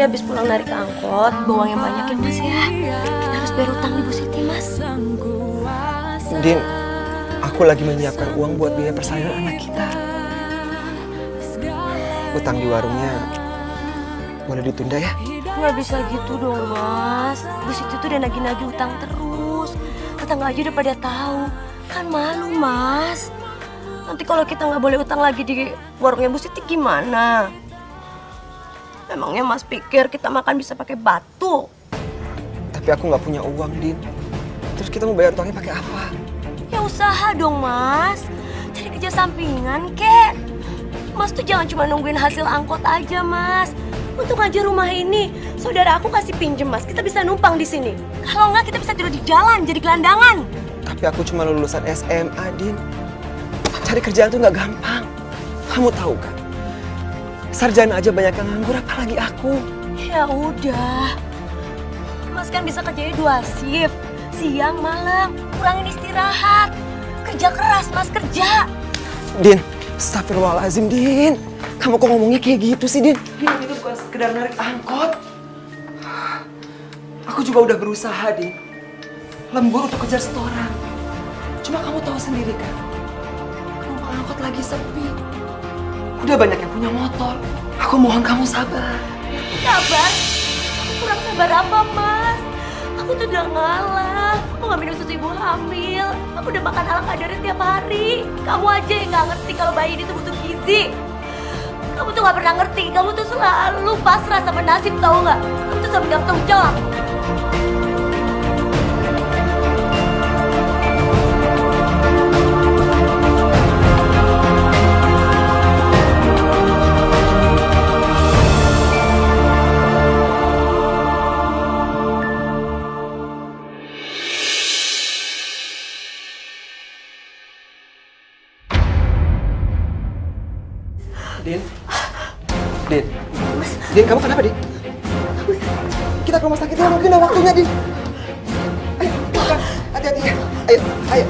habis pulang narik angkot, bawa yang banyak ya Mas ya. Kita harus bayar utang di Bu Siti, Mas. Din, aku lagi menyiapkan uang buat biaya persalinan anak kita. Utang di warungnya boleh ditunda ya? Nggak bisa gitu dong Mas. Bu Siti tuh udah nagih-nagih utang terus. Tetangga aja udah pada tahu. Kan malu Mas. Nanti kalau kita nggak boleh utang lagi di warungnya Bu Siti gimana? Emangnya Mas pikir kita makan bisa pakai batu? Tapi aku nggak punya uang, Din. Terus kita mau bayar utangnya pakai apa? Ya usaha dong Mas. Cari kerja sampingan kek. Mas tuh jangan cuma nungguin hasil angkot aja Mas. Untuk aja rumah ini, saudara aku kasih pinjem Mas. Kita bisa numpang di sini. Kalau nggak kita bisa tidur di jalan, jadi gelandangan. Tapi aku cuma lulusan SMA, Din. Cari kerjaan tuh nggak gampang. Kamu tahu kan? Sarjana aja banyak yang nganggur, apalagi aku. Ya udah. Mas kan bisa kerjanya 2 shift. Siang, malam. Kurangin istirahat. Kerja keras, Mas, kerja. Din, astagfirullahaladzim, Din. Kamu kok ngomongnya kayak gitu sih, Din? Din, itu bukan sekedar narik angkot. Aku juga udah berusaha, Din. Lembur untuk kejar setoran. Cuma kamu tahu sendiri kan? Penumpang angkot lagi sepi. Udah banyak yang punya motor. Aku mohon kamu sabar. Sabar? Aku kurang sabar apa, Mas? Aku tuh udah ngalah. Aku gak minum susu ibu hamil. Aku udah makan ala kadarnya tiap hari. Kamu aja yang gak ngerti kalau bayi ini tuh butuh gizi. Kamu tuh gak pernah ngerti. Kamu tuh selalu pasrah sama nasib, tau gak? Kamu tuh sampai gak bertanggung jawab. Din, Din, Din, kamu kenapa, Din? Kita ke rumah sakit ya, mungkin udah waktunya, Din. Ayo, pelan, hati-hati ya. Ayo, ayo.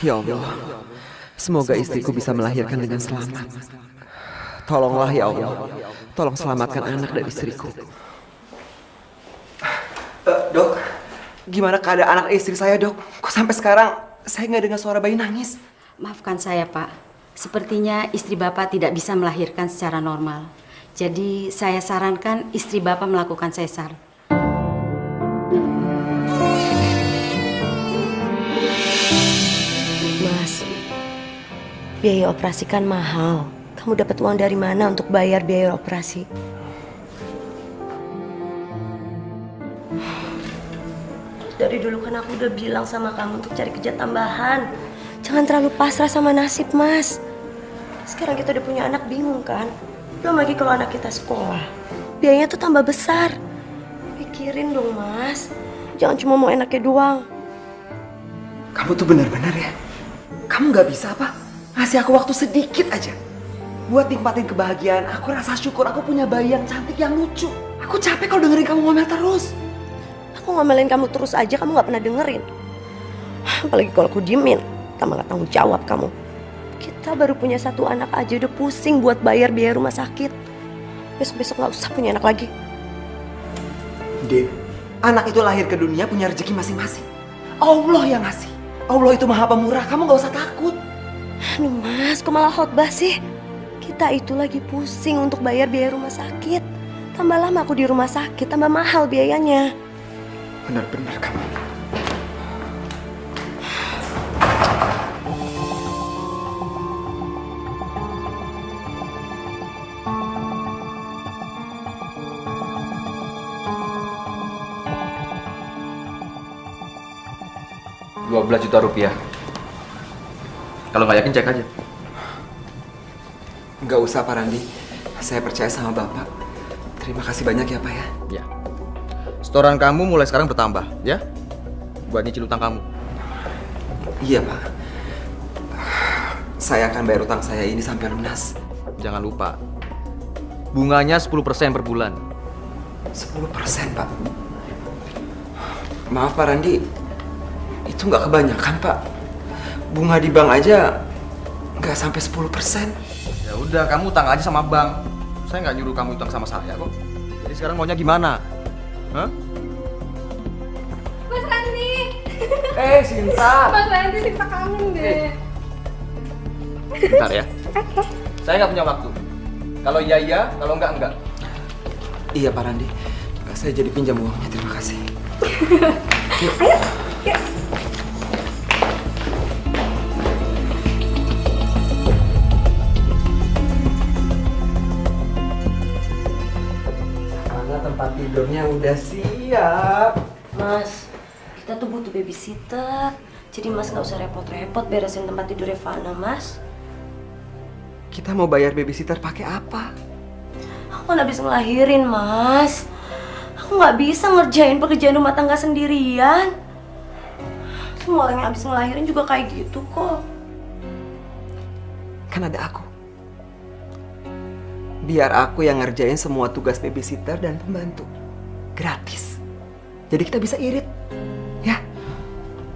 Ya Allah, semoga istriku bisa melahirkan dengan selamat. Tolonglah ya Allah, tolong selamatkan anak dan istriku. Dok, gimana keadaan anak istri saya, Dok? Kok sampai sekarang saya nggak dengar suara bayi nangis? Maafkan saya, Pak. Sepertinya istri Bapak tidak bisa melahirkan secara normal. Jadi saya sarankan istri Bapak melakukan sesar. Mas, biaya operasi kan mahal. Kamu dapat uang dari mana untuk bayar biaya operasi? Dari dulu kan aku udah bilang sama kamu untuk cari kerja tambahan. Jangan terlalu pasrah sama nasib, Mas. Sekarang kita udah punya anak, bingung kan? Belum lagi kalau anak kita sekolah. Biayanya tuh tambah besar. Pikirin dong, Mas. Jangan cuma mau enaknya doang. Kamu tuh benar-benar ya? Kamu nggak bisa apa? Ngasih aku waktu sedikit aja buat nikmatin kebahagiaan aku, rasa syukur aku punya bayi yang cantik, yang lucu. Aku capek kalau dengerin kamu ngomel terus. Aku ngomelin kamu terus aja, kamu gak pernah dengerin. Apalagi kalau aku diemin, tambah gak tanggung jawab kamu. Kita baru punya 1 anak aja udah pusing buat bayar biaya rumah sakit. Besok-besok gak usah punya anak lagi. Din, anak itu lahir ke dunia punya rezeki masing-masing. Allah yang ngasih. Allah itu maha pemurah, kamu gak usah takut. Aduh Mas, kok malah khotbah sih? Kita itu lagi pusing untuk bayar biaya rumah sakit. Tambah lama aku di rumah sakit, tambah mahal biayanya. Benar-benar kamu. Rp12 juta. Kalau nggak yakin cek aja. Nggak usah Pak Randi, saya percaya sama Bapak. Terima kasih banyak ya Pak ya. Ya. Setoran kamu mulai sekarang bertambah, ya? Buat nyicil utang kamu. Iya Pak, saya akan bayar utang saya ini sampai lunas. Jangan lupa, bunganya 10% per bulan. 10%, Pak. Maaf Pak Randi, itu nggak kebanyakan Pak. Bunga di bank aja nggak sampai 10%. Ya udah, kamu utang aja sama bank. Saya nggak nyuruh kamu utang sama saya kok. Jadi sekarang maunya gimana? Hah? Mas Randi. Sinta. Mas Randi, Sinta kangen deh. Bentar ya. Saya nggak punya waktu. Kalau iya iya, kalau enggak. Iya Pak Randi, saya jadi pinjam uangnya, terima kasih. Ayo, yuk. Karena tempat tidurnya udah siap. Mas, kita tuh butuh babysitter. Jadi Mas nggak usah repot-repot beresin tempat tidur Fana, Mas. Kita mau bayar babysitter pakai apa? Aku nggak bisa ngelahirin, Mas. Aku nggak bisa ngerjain pekerjaan rumah tangga sendirian. Semua orang yang habis ngelahirin juga kayak gitu kok. Kan ada aku. Biar aku yang ngerjain semua tugas babysitter dan pembantu. Gratis. Jadi kita bisa irit. Ya?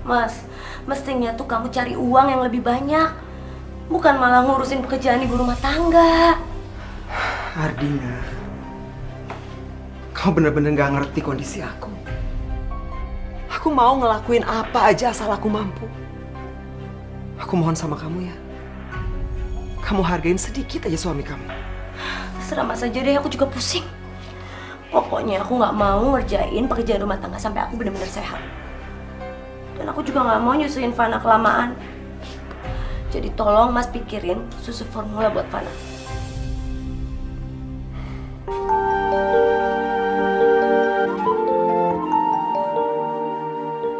Mas, mestinya tuh kamu cari uang yang lebih banyak. Bukan malah ngurusin pekerjaan ibu rumah tangga. Ardina, kau bener-bener gak ngerti kondisi aku. Aku mau ngelakuin apa aja asal aku mampu. Aku mohon sama kamu ya. Kamu hargain sedikit aja suami kamu. Terserah Mas aja deh, aku juga pusing. Pokoknya aku nggak mau ngerjain pekerjaan rumah tangga sampai aku benar-benar sehat. Dan aku juga nggak mau nyusuin Fana kelamaan. Jadi tolong Mas pikirin susu formula buat Fana.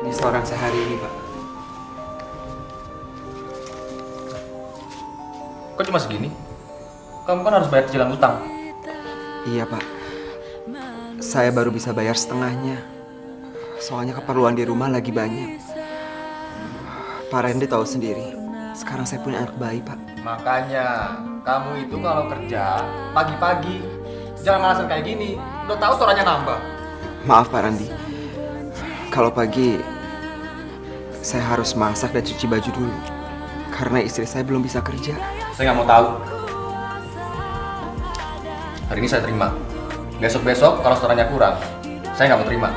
Ini setoran sehari ini, Pak. Kok cuma segini? Kamu kan harus bayar cicilan utang. Iya, Pak. Saya baru bisa bayar setengahnya. Soalnya keperluan di rumah lagi banyak. Pak Randy tahu sendiri. Sekarang saya punya anak bayi, Pak. Makanya, kamu itu kalau kerja pagi-pagi. Jangan alasan kayak gini. Udah tahu setorannya nambah. Maaf, Pak Randy. Kalau pagi, saya harus masak dan cuci baju dulu. Karena istri saya belum bisa kerja. Saya nggak mau tahu. Hari ini saya terima. Besok-besok kalau setorannya kurang, saya nggak mau terima.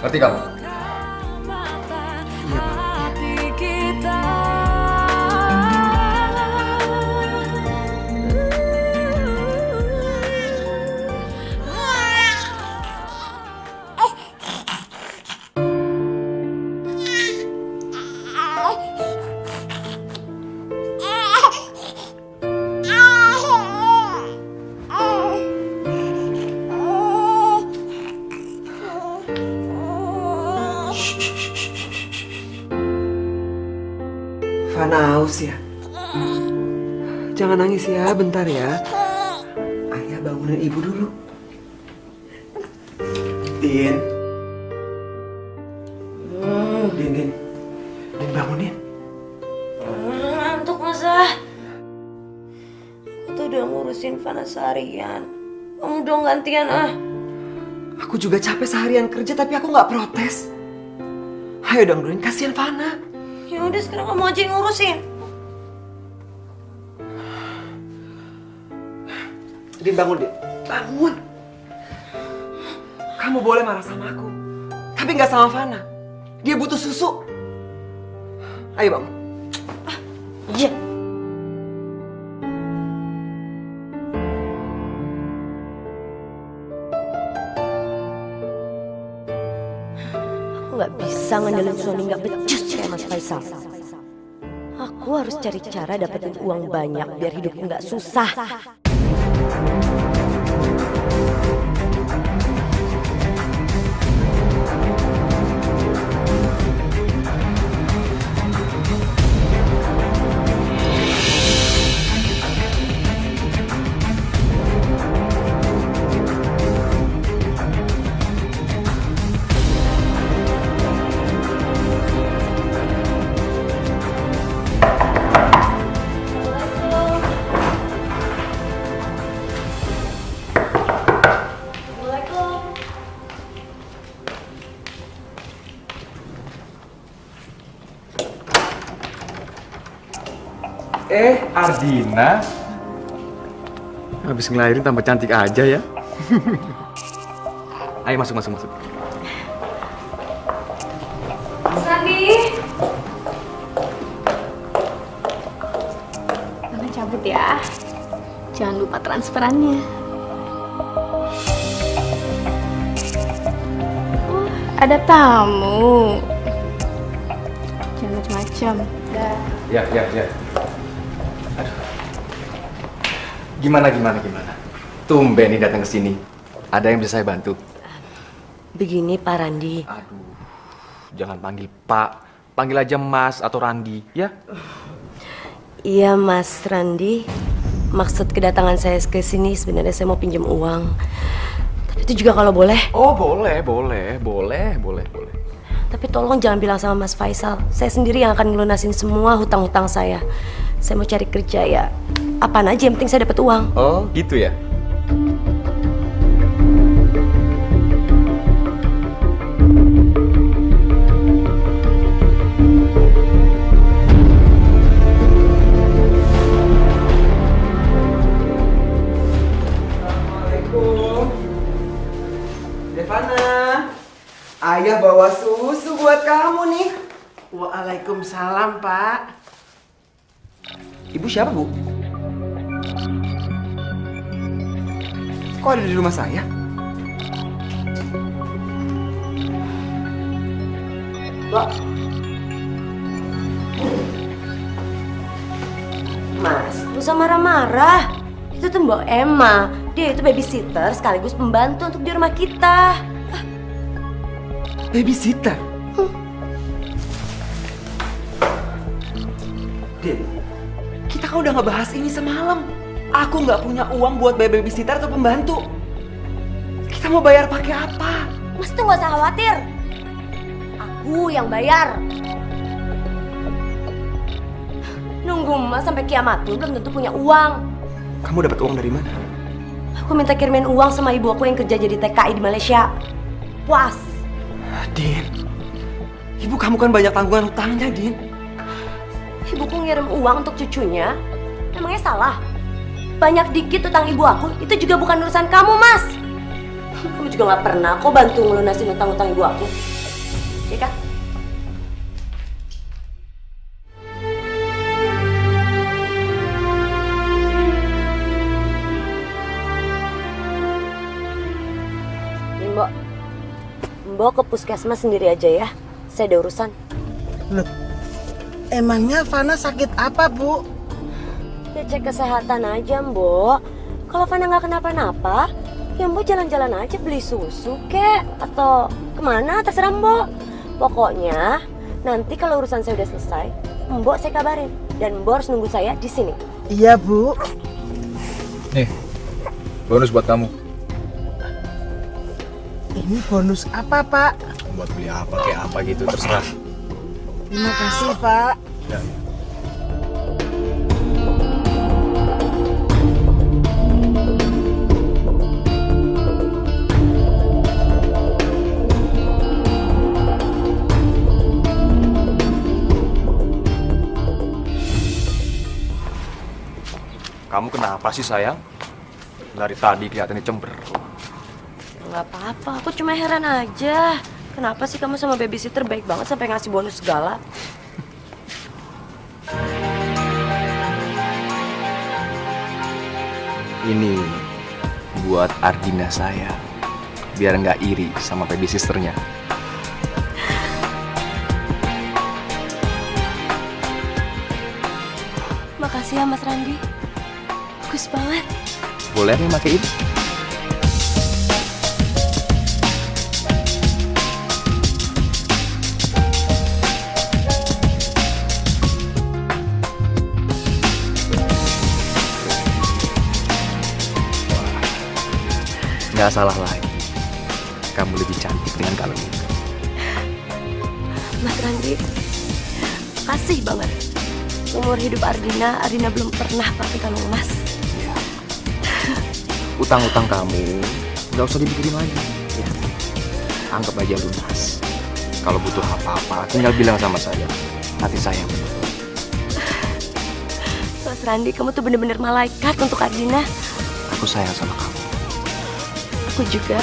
Ngerti kamu? Iya, Pak. Fana haus ya? Jangan nangis ya, bentar ya. Ayah bangunin ibu dulu. Din. Din bangunin. Ngantuk Mas ah. Aku tuh udah ngurusin Fana seharian. Kamu dong gantian ah. Aku juga capek seharian kerja tapi aku nggak protes. Ayo dong, Din, kasihan Fana. Ya udah sekarang kamu aja yang ngurusin. Din, bangun, Din. Bangun. Kamu boleh marah sama aku, tapi nggak sama Fana. Dia butuh susu. Ayo bangun. Iya. Aku nggak bisa ngandelin suami nggak becus kayak Mas Faisal. Aku harus cari cara dapetin uang banyak biar hidupku nggak susah. Ardina habis ngelahirin tambah cantik aja ya. Ayo masuk. Sani. Mama cabut ya. Jangan lupa transferannya. Ada tamu. Jangan macam-macam. Ya. Aduh. Gimana? Tumben nih datang ke sini. Ada yang bisa saya bantu? Begini Pak Randi. Aduh, jangan panggil Pak. Panggil aja Mas atau Randi, ya? Iya Mas Randi. Maksud kedatangan saya ke sini sebenarnya saya mau pinjam uang. Tapi itu juga kalau boleh. Oh, boleh. Tapi tolong jangan bilang sama Mas Faisal. Saya sendiri yang akan ngelunasin semua hutang-hutang saya. Saya mau cari kerja ya. Apaan aja yang penting saya dapat uang. Oh, gitu ya? Ayah bawa susu buat kamu nih. Waalaikumsalam, Pak. Ibu siapa, Bu? Kok ada di rumah saya? Mbak. Mas, gak usah marah-marah. Itu tuh Mbak Emma. Dia itu babysitter sekaligus pembantu untuk di rumah kita. Babysitter? Din, kita kan udah ngebahas ini semalam. Aku nggak punya uang buat bayar babysitter atau pembantu. Kita mau bayar pakai apa? Mas tuh gak usah khawatir. Aku yang bayar. Nunggu Mas sampai kiamat tuh belum tentu punya uang. Kamu dapat uang dari mana? Aku minta kirimin uang sama ibu aku yang kerja jadi TKI di Malaysia. Puas. Din, ibu kamu kan banyak tanggungan hutangnya, Din. Ibuku ngirim uang untuk cucunya. Emangnya salah? Banyak dikit utang ibu aku, itu juga bukan urusan kamu, Mas. Kamu juga gak pernah kok bantu ngelunasin utang-utang ibu aku. Iya kan? Mbok ke puskesmas sendiri aja ya. Saya ada urusan. Loh, emangnya Fana sakit apa, Bu? Ya cek kesehatan aja, Mbok. Kalau Fana nggak kenapa-napa, ya Mbok jalan-jalan aja beli susu kek atau kemana terserah Mbok. Pokoknya nanti kalau urusan saya udah selesai, Mbok saya kabarin dan Mbok harus nunggu saya di sini. Iya, Bu. Nih, bonus buat kamu. Ini bonus apa, Pak? Buat beli apa kayak apa gitu terserah. Terima kasih, Pak. Ya. Kamu kenapa sih sayang? Dari tadi kelihatannya cemberut. Nggak apa-apa, aku cuma heran aja. Kenapa sih kamu sama babysitter baik banget sampai ngasih bonus segala? Ini buat Ardina saya, biar nggak iri sama babysisternya. Makasih ya Mas Randi. Bagus banget. Boleh nih pakai ini? Nggak salah lagi. Kamu lebih cantik dengan kalung itu. Mas Randi, kasih banget. Umur hidup Ardina belum pernah pakai kalung emas. Utang-utang kamu nggak usah dipikirin lagi. Ya. Anggap aja lunas. Kalau butuh apa-apa, tinggal bilang sama saya. Nanti saya yang penuh. Randi, kamu tuh bener-bener malaikat untuk Ardina. Aku sayang sama kamu. Aku juga.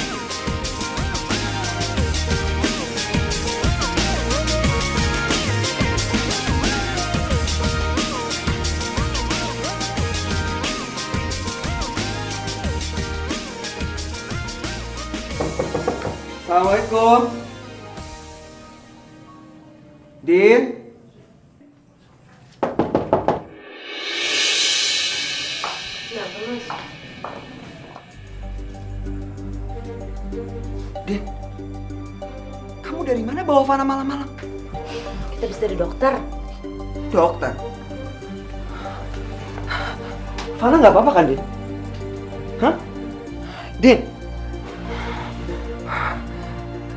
Assalamualaikum. Din. Din, kamu dari mana bawa Fana malam-malam? Kita bisa dari dokter. Dokter. Fana nggak apa-apa kan, Din? Hah? Din.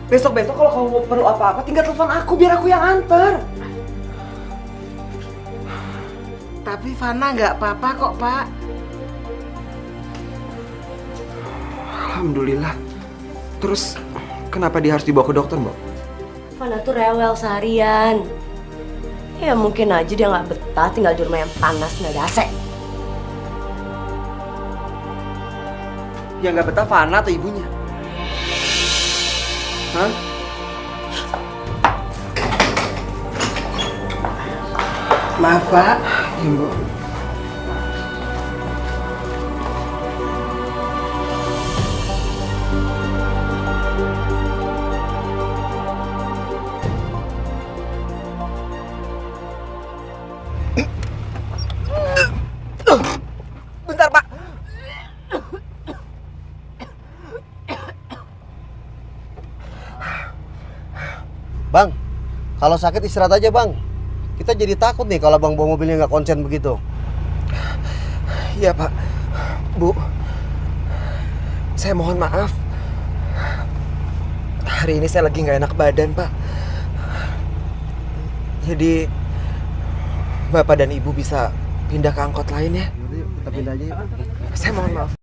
Besok-besok kalau kamu mau perlu apa-apa, tinggal telepon aku biar aku yang antar. Tapi Fana nggak apa-apa kok, Pak. Alhamdulillah. Terus kenapa dia harus dibawa ke dokter, Mbak? Fana tuh rewel seharian. Ya mungkin aja dia nggak betah tinggal di rumah yang panas nggak ada AC. Yang nggak betah Fana atau ibunya? Hah? Maaf, Pak. Ibu. Bentar, Pak. Bang, kalau sakit istirahat aja bang. Kita jadi takut nih kalau bang bawa mobilnya nggak konsen begitu. Iya, Pak. Bu, saya mohon maaf. Hari ini saya lagi nggak enak badan, Pak. Jadi Bapak dan Ibu bisa pindah ke angkot lain ya. Yuk, kita pindah aja yuk. Saya mohon maaf.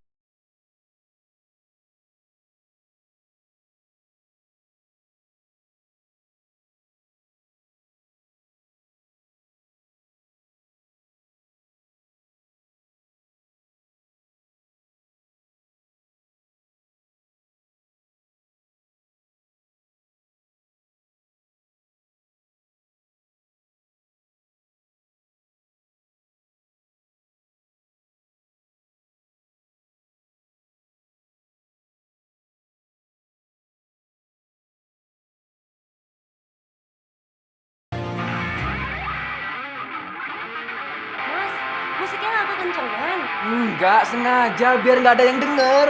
Mas, musiknya nggak kekencengan. Enggak, sengaja biar nggak ada yang denger.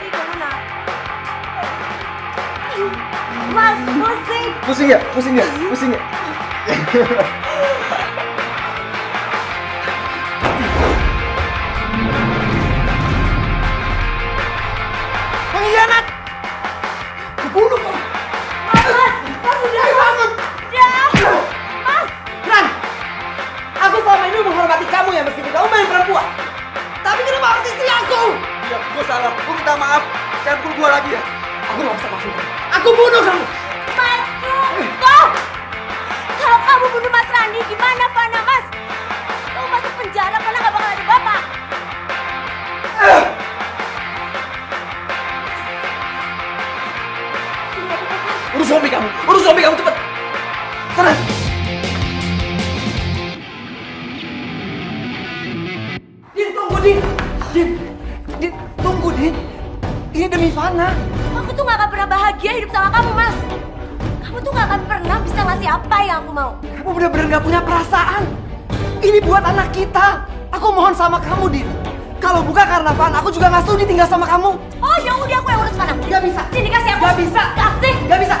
Ih, kemana? Mas, musik. Pusing ya? Pusing ya? Pusing ya? Pengkhianat! Kebunuh kamu! Mas, udah. Bangun! Ya, Mas. Ran! Aku selama ini menghormati kamu ya meskipun kamu main perempuan. Tapi kenapa harus istri aku? Ya, gue salah. Gue minta maaf. Jangan pukul gue lagi ya. Aku gak bisa maafin kamu. Aku bunuh kamu! Mas, tuh. Kalau kamu bunuh Mas Randi, gimana Fana, Mas? Kamu masuk penjara karena nggak bakal ada bapak. Urus suami kamu! Urus suami kamu cepet! Sana! Din, tunggu Din! Din, tunggu Din! Ini demi Fana! Aku tuh nggak akan pernah bahagia hidup sama kamu, Mas. Kamu tuh nggak akan pernah bisa ngasih apa yang aku mau. Kamu benar-benar gak punya perasaan! Ini buat anak kita! Aku mohon sama kamu, Din! Kalau bukan karena Fana, aku juga gak sudi tinggal sama kamu! Oh, ya udah aku yang urus Fana. Gak bisa! Sini kasih aku. Gak bisa! Kasih. Gak bisa!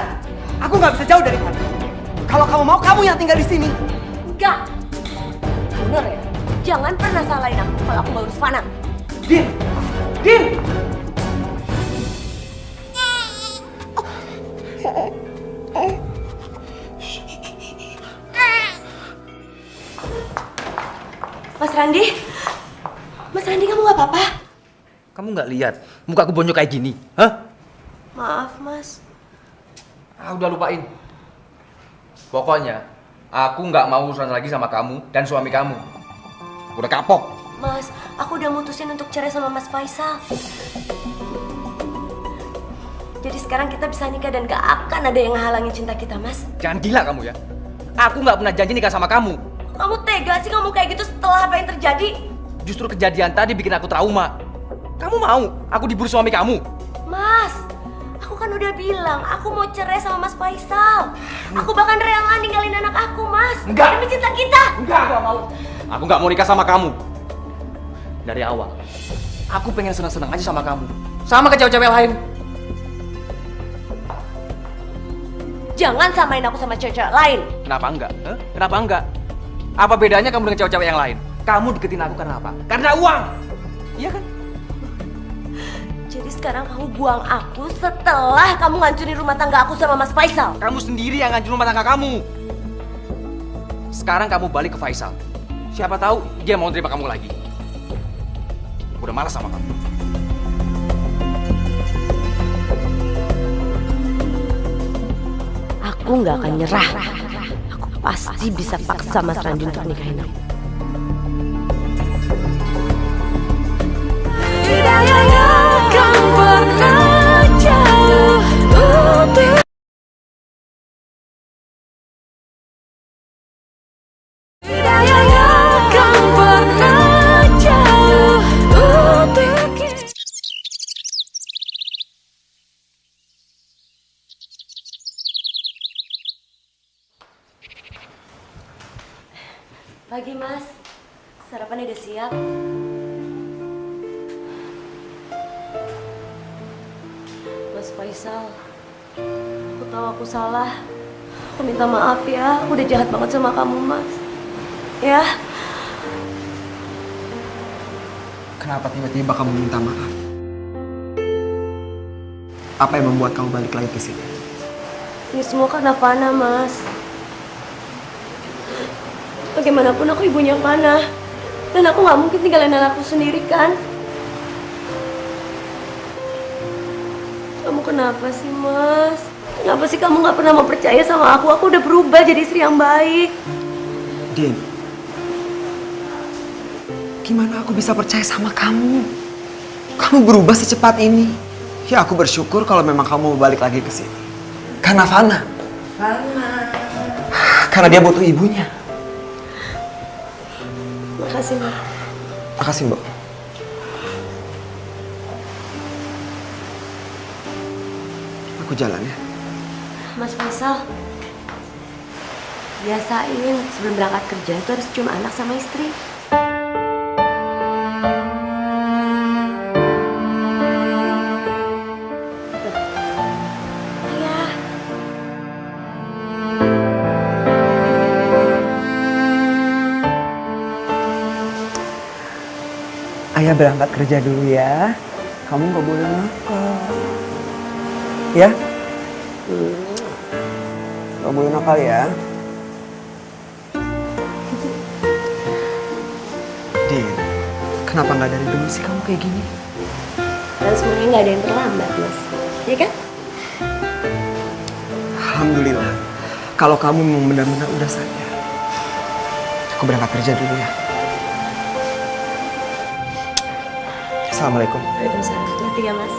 Aku gak bisa jauh dari Fana! Kalau kamu mau, kamu yang tinggal di sini! Enggak. Bener ya? Jangan pernah salahin aku kalau aku mau urus Fana. Din! Din! Mas Randi? Mas Randi, kamu gak apa-apa? Kamu nggak lihat muka aku bonyok kayak gini? Hah? Maaf, Mas. Ah, udah lupain. Pokoknya aku nggak mau urusan lagi sama kamu dan suami kamu. Aku udah kapok. Mas, aku udah mutusin untuk cerai sama Mas Faisal. Jadi sekarang kita bisa nikah dan gak akan ada yang ngehalangin cinta kita, Mas. Jangan gila kamu ya. Aku nggak pernah janji nikah sama kamu. Kamu tega sih ngomong kayak gitu setelah apa yang terjadi? Justru kejadian tadi bikin aku trauma. Kamu mau aku diburu suami kamu? Mas, aku kan udah bilang aku mau cerai sama Mas Faisal. Aku bahkan rela ninggalin anak aku, Mas. Enggak. Demi cinta kita. Enggak, aku nggak mau. Aku nggak mau nikah sama kamu. Dari awal, aku pengen senang-senang aja sama kamu. Sama ke cewek-cewek lain. Jangan samain aku sama cewek lain. Kenapa enggak? Kenapa enggak? Apa bedanya kamu dengan cewek-cewek yang lain? Kamu deketin aku karena apa? Karena uang. Iya kan? Jadi sekarang kamu buang aku setelah kamu ngancurin rumah tangga aku sama Mas Faisal. Kamu sendiri yang ngancurin rumah tangga kamu. Sekarang kamu balik ke Faisal. Siapa tahu dia mau terima kamu lagi. Udah malas sama kamu. Aku nggak akan nyerah. Aku pasti bisa paksa Mas Randi untuk nikahin aku. Pagi, Mas. Sarapan udah siap. Mas Faisal, aku tahu aku salah. Aku minta maaf ya. Aku udah jahat banget sama kamu, Mas. Ya. Kenapa tiba-tiba kamu minta maaf? Apa yang membuat kamu balik lagi ke sini? Ini semua karena Fana, Mas. Bagaimanapun aku ibunya Fana. Dan aku nggak mungkin tinggalin anakku sendiri, kan? Kamu kenapa sih, Mas? Kenapa sih kamu nggak pernah mau percaya sama aku? Aku udah berubah jadi istri yang baik. Din, gimana aku bisa percaya sama kamu? Kamu berubah secepat ini. Ya aku bersyukur kalau memang kamu mau balik lagi ke sini. Karena Fana. Karena dia butuh ibunya. Makasih, Mbak. Makasih, Mbak. Aku jalan ya. Mas Faisal, biasain sebelum berangkat kerja itu harus cium anak sama istri. Ayah. Ayah berangkat kerja dulu ya. Kamu gak boleh nakal. Ya? Gak boleh nakal ya. Din, kenapa gak dari dulu sih kamu kayak gini? Dan semuanya nggak ada yang terlambat, Mas. Iya kan? Alhamdulillah. Kalau kamu memang benar-benar udah sadar. Aku berangkat kerja dulu ya. Assalamualaikum. Waalaikumsalam. Hati ya, Mas.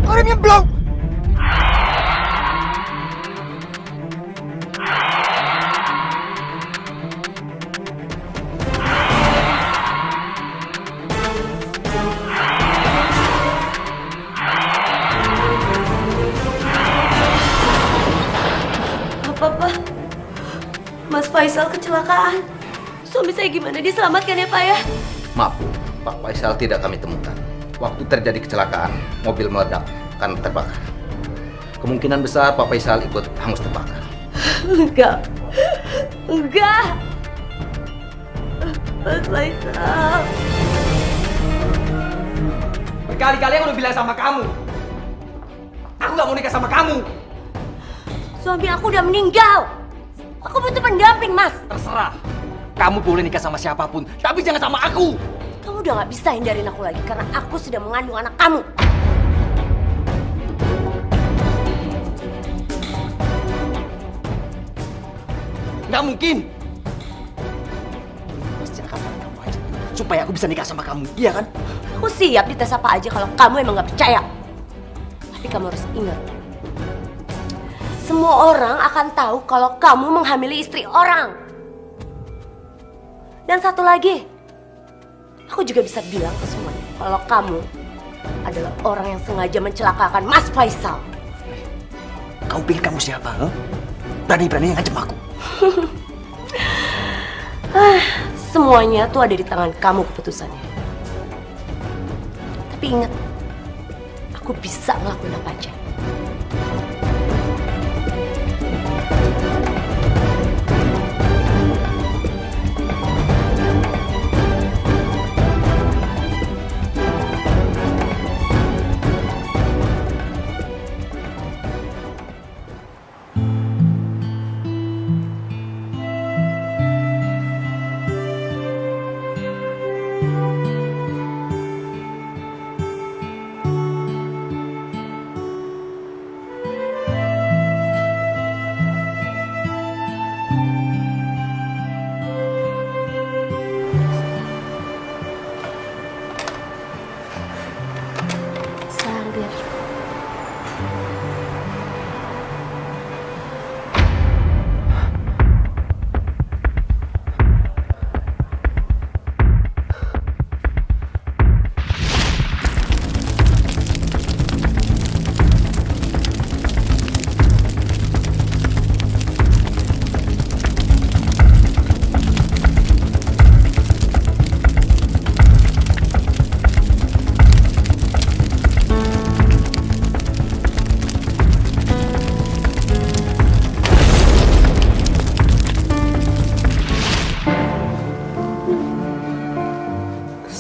Remnya belum. Apa? Mas Faisal kecelakaan. Suami saya gimana? Diselamatkan ya, Pak ya? Maaf, Pak Faisal tidak kami temukan. Waktu terjadi kecelakaan, mobil meledak karena terbakar. Kemungkinan besar Pak Faisal ikut hangus terbakar. Enggak. Mas Faisal. Berkali-kali aku udah bilang sama kamu. Aku nggak mau nikah sama kamu. Suami aku udah meninggal. Aku butuh pendamping, Mas. Terserah. Kamu boleh nikah sama siapapun, tapi jangan sama aku. Kamu udah gak bisa hindarin aku lagi karena aku sudah mengandung anak kamu. Nggak mungkin. Pasti akan kamu aja. Supaya aku bisa nikah sama kamu, iya kan? Aku siap dites apa aja kalau kamu emang gak percaya. Tapi kamu harus ingat, semua orang akan tahu kalau kamu menghamili istri orang. Dan satu lagi, aku juga bisa bilang ke semuanya kalau kamu adalah orang yang sengaja mencelakakan Mas Faisal. Kamu pikir kamu siapa? Huh? Berani-beraninya ngancam aku. Semuanya tuh ada di tangan kamu keputusannya. Tapi ingat, aku bisa ngelakuin apa aja.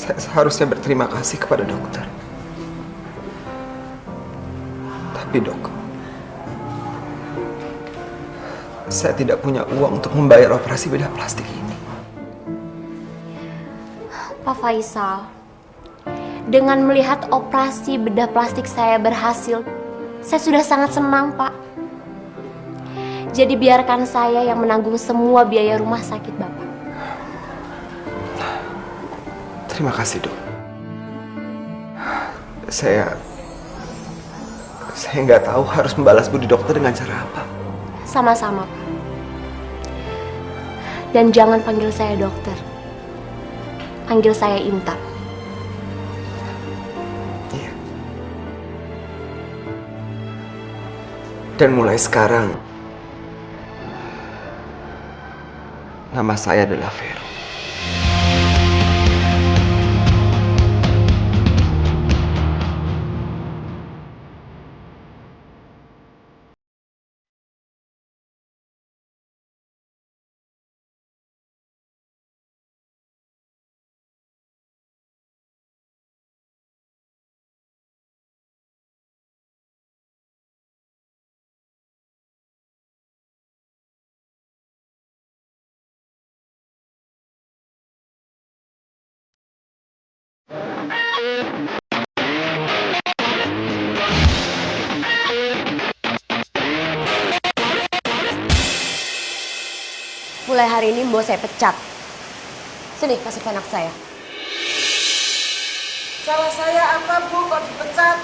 Saya seharusnya berterima kasih kepada dokter. Tapi dok, saya tidak punya uang untuk membayar operasi bedah plastik ini. Pak Faisal, dengan melihat operasi bedah plastik saya berhasil, saya sudah sangat senang, Pak. Jadi biarkan saya yang menanggung semua biaya rumah sakit Bapak. Terima kasih dok. Saya nggak tahu harus membalas budi dokter dengan cara apa. Sama-sama, Pak. Dan jangan panggil saya dokter. Panggil saya Intan. Iya. Dan mulai sekarang, nama saya adalah Vero. Mulai hari ini mau saya pecat. Sini, kasih ke anak saya. Salah saya apa Bu kok dipecat?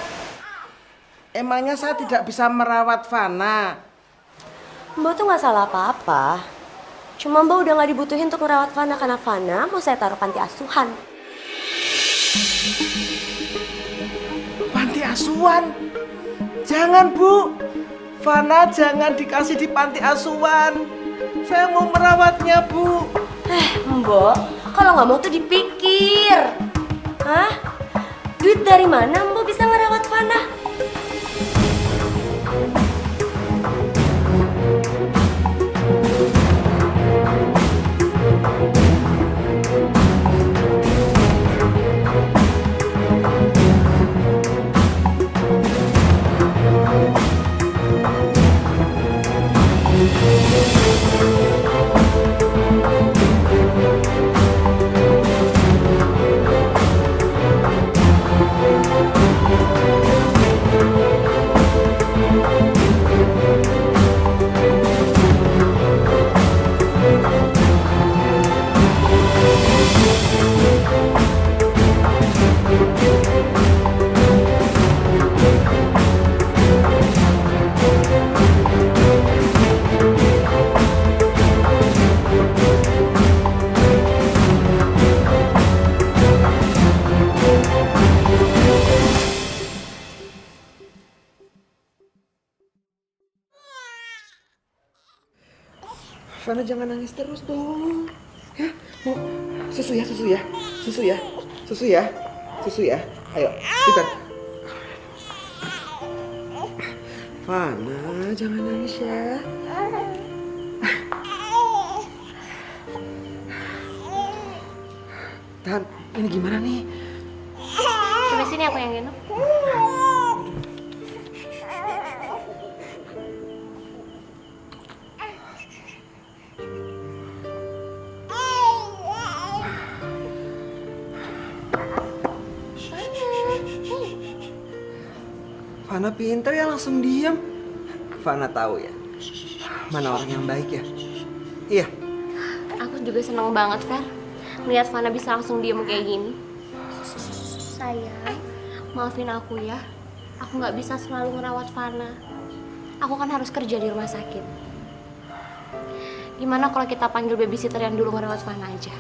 Emangnya saya tidak bisa merawat Fana? Mbak tuh nggak salah apa-apa. Cuma Mbak udah nggak dibutuhin untuk merawat Fana karena Fana mau saya taruh panti asuhan. Panti asuhan? Jangan Bu, Fana jangan dikasih di panti asuhan. Saya mau merawatnya Bu. Mbak, kalau nggak mau tuh dipikir. Hah? Duit dari mana Mbak bisa ngerawat Fana? Fana jangan nangis terus dong. Ya, mau susu ya, susu ya, susu ya, susu ya, susu ya. Ayo, kita. Fana jangan nangis ya. Tan, ini gimana nih? Coba sini aku yang gendong. Fana pinter ya langsung diam. Fana tahu ya, mana orang yang baik ya. Iya. Aku juga seneng banget, Fer. Melihat Fana bisa langsung diem kayak gini. Sayang, maafin aku ya. Aku nggak bisa selalu ngerawat Fana. Aku kan harus kerja di rumah sakit. Gimana kalau kita panggil babysitter yang dulu ngerawat Fana aja?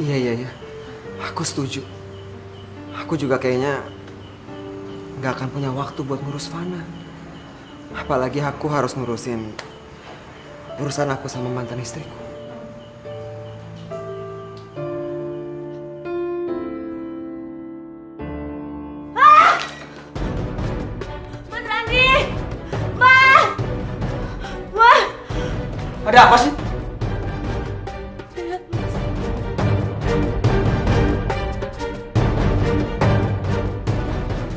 Iya. Aku setuju. Aku juga kayaknya nggak akan punya waktu buat ngurus Fana. Apalagi aku harus ngurusin urusan aku sama mantan istriku. Mas Randi! Mas! Wah! Ada apa sih?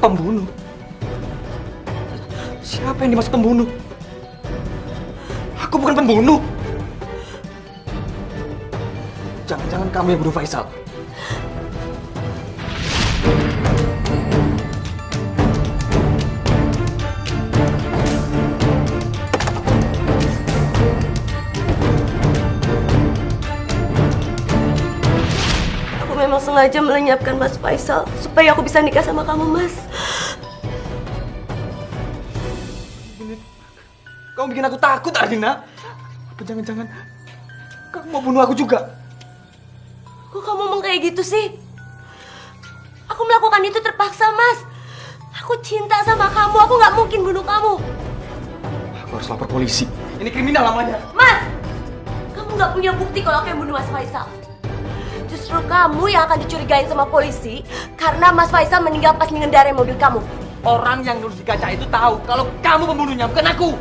Pembunuh? Siapa yang dimaksud pembunuh? Aku bukan pembunuh. Jangan-jangan kamu yang bunuh Faisal. Aku memang sengaja melenyapkan Mas Faisal supaya aku bisa nikah sama kamu, Mas. Kamu bikin aku takut, Ardina. Apa jangan-jangan kamu mau bunuh aku juga? Kok kamu ngomong kayak gitu sih? Aku melakukan itu terpaksa, Mas. Aku cinta sama kamu, aku nggak mungkin bunuh kamu. Aku harus lapor polisi. Ini kriminal namanya. Mas! Kamu nggak punya bukti kalau aku yang bunuh Mas Faisal. Justru kamu yang akan dicurigain sama polisi karena Mas Faisal meninggal pas mengendarai mobil kamu. Orang yang nulis di kaca itu tahu kalau kamu pembunuhnya, bukan aku.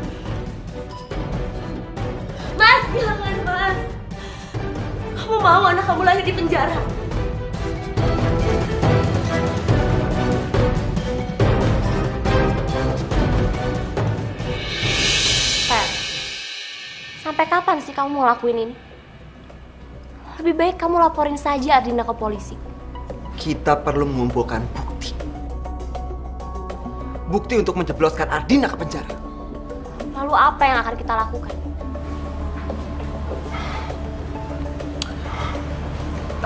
Mas, jangan, Mas. Kamu mau anak kamu lahir di penjara? Fer, sampai kapan sih kamu mau ngelakuin ini? Lebih baik kamu laporin saja Ardina ke polisi. Kita perlu mengumpulkan bukti. Bukti untuk menjebloskan Ardina ke penjara. Lalu apa yang akan kita lakukan?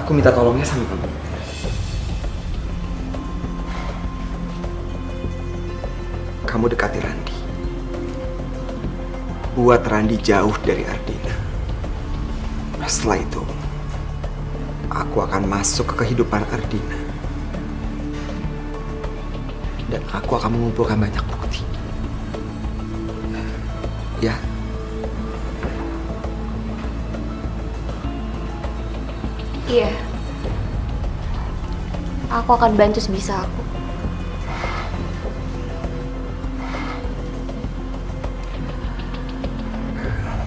Aku minta tolongnya sama kamu. Kamu dekati Randi. Buat Randi jauh dari Ardina. Setelah itu, aku akan masuk ke kehidupan Ardina. Dan aku akan mengumpulkan banyak bukti. Ya. Iya. Aku akan bantu sebisa aku.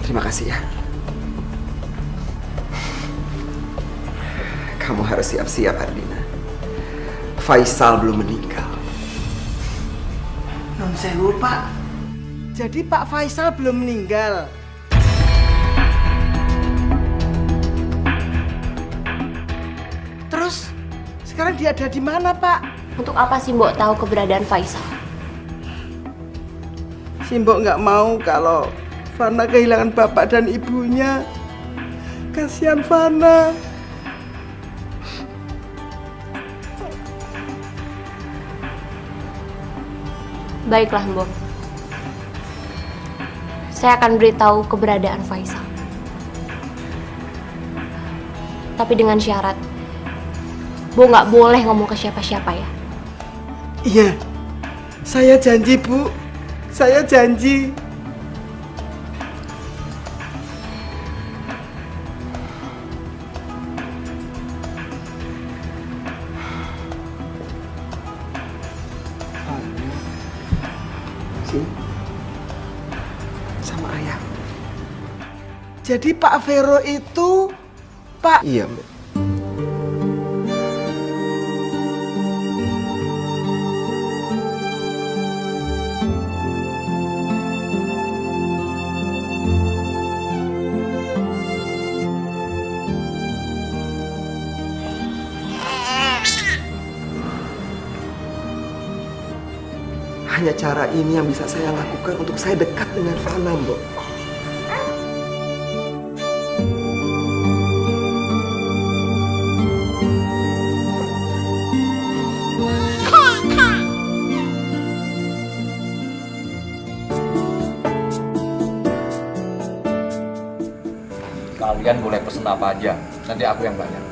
Terima kasih ya. Kamu harus siap-siap, Ardina. Faisal belum meninggal. Non sewu, Pak. Jadi Pak Faisal belum meninggal. Terus sekarang dia ada di mana, Pak? Untuk apa sih Mbok tahu keberadaan Faisal? Si Mbok nggak mau kalau Fana kehilangan bapak dan ibunya. Kasihan Fana. Baiklah Mbok. Saya akan beritahu keberadaan Faisal. Tapi dengan syarat, Bu nggak boleh ngomong ke siapa-siapa ya. Iya, saya janji Bu. Saya janji. Sini. Sama ayah. Jadi Pak Vero itu Pak... Iya, Mbak. Hanya cara ini yang bisa saya lakukan untuk saya dekat dengan Fana, Mbok. Kalian boleh pesen apa aja, nanti aku yang bayar.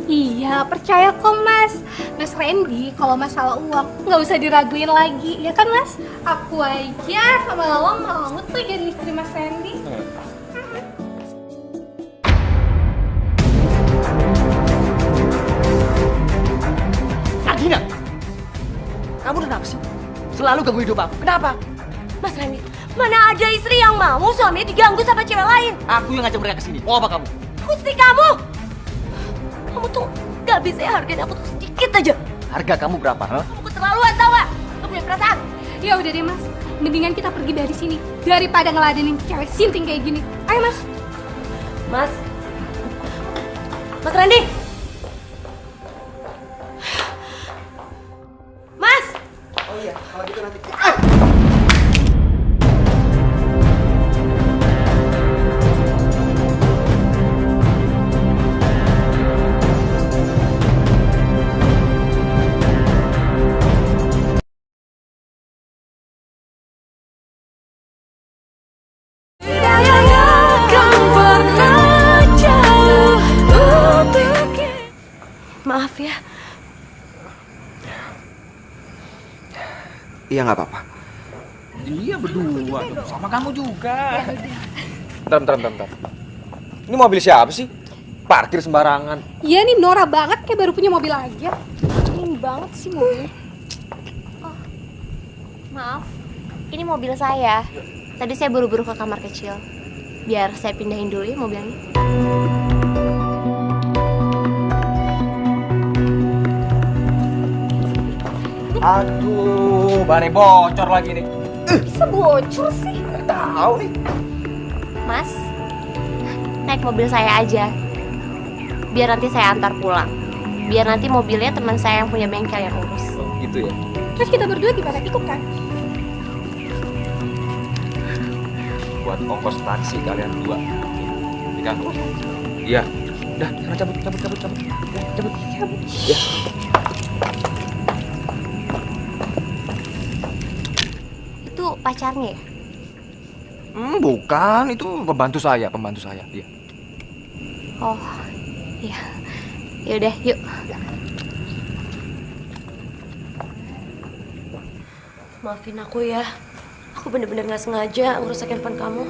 Iya, percaya kok Mas. Mas Randy, kalau masalah uang nggak usah diraguin lagi, ya kan Mas? Aku aja sama Lawang mau tuh jadi istri Mas Randy. Agina, kamu kenapa sih? Selalu ganggu hidup aku. Kenapa? Mas Randy, mana ada istri yang mau suaminya diganggu sama cewek lain? Aku yang ngajak mereka ke sini. Mau apa kamu? Aku istri kamu. Kamu tuh gak bisa hargain aku tuh sedikit aja. Harga kamu berapa? Huh? Kamu keterlaluan tau gak? Gak punya perasaan. Ya udah deh Mas, mendingan kita pergi dari sini daripada ngeladenin cewek sinting kayak gini. Ayo Mas. Mas. Mas Randy. Mas. Oh iya, kalau gitu nanti... Maaf ya. Iya, nggak apa-apa. Dia berdua dong, sama kamu juga. Bentar. Ini mobil siapa sih? Parkir sembarangan. Iya nih Nora banget kayak baru punya mobil aja. Ini banget sih mobil. Oh, maaf, ini mobil saya. Tadi saya buru-buru ke kamar kecil. Biar saya pindahin dulu ya mobilnya. Aduh, bannya bocor lagi nih. Bisa bocor sih. Nggak tahu nih. Mas, naik mobil saya aja. Biar nanti saya antar pulang. Biar nanti mobilnya teman saya yang punya bengkel yang urus. Oh, gitu ya. Terus kita berdua gimana, ikut kan? Buat ongkos taksi kalian berdua. Ini kan? Iya. Udah, sana cabut. Ya, cabut. Ya. Itu pacarnya ya? Bukan, itu pembantu saya. Iya. Oh, iya. Yaudah, yuk. Maafin aku ya. Aku bener-bener gak sengaja ngerusak handphone kamu.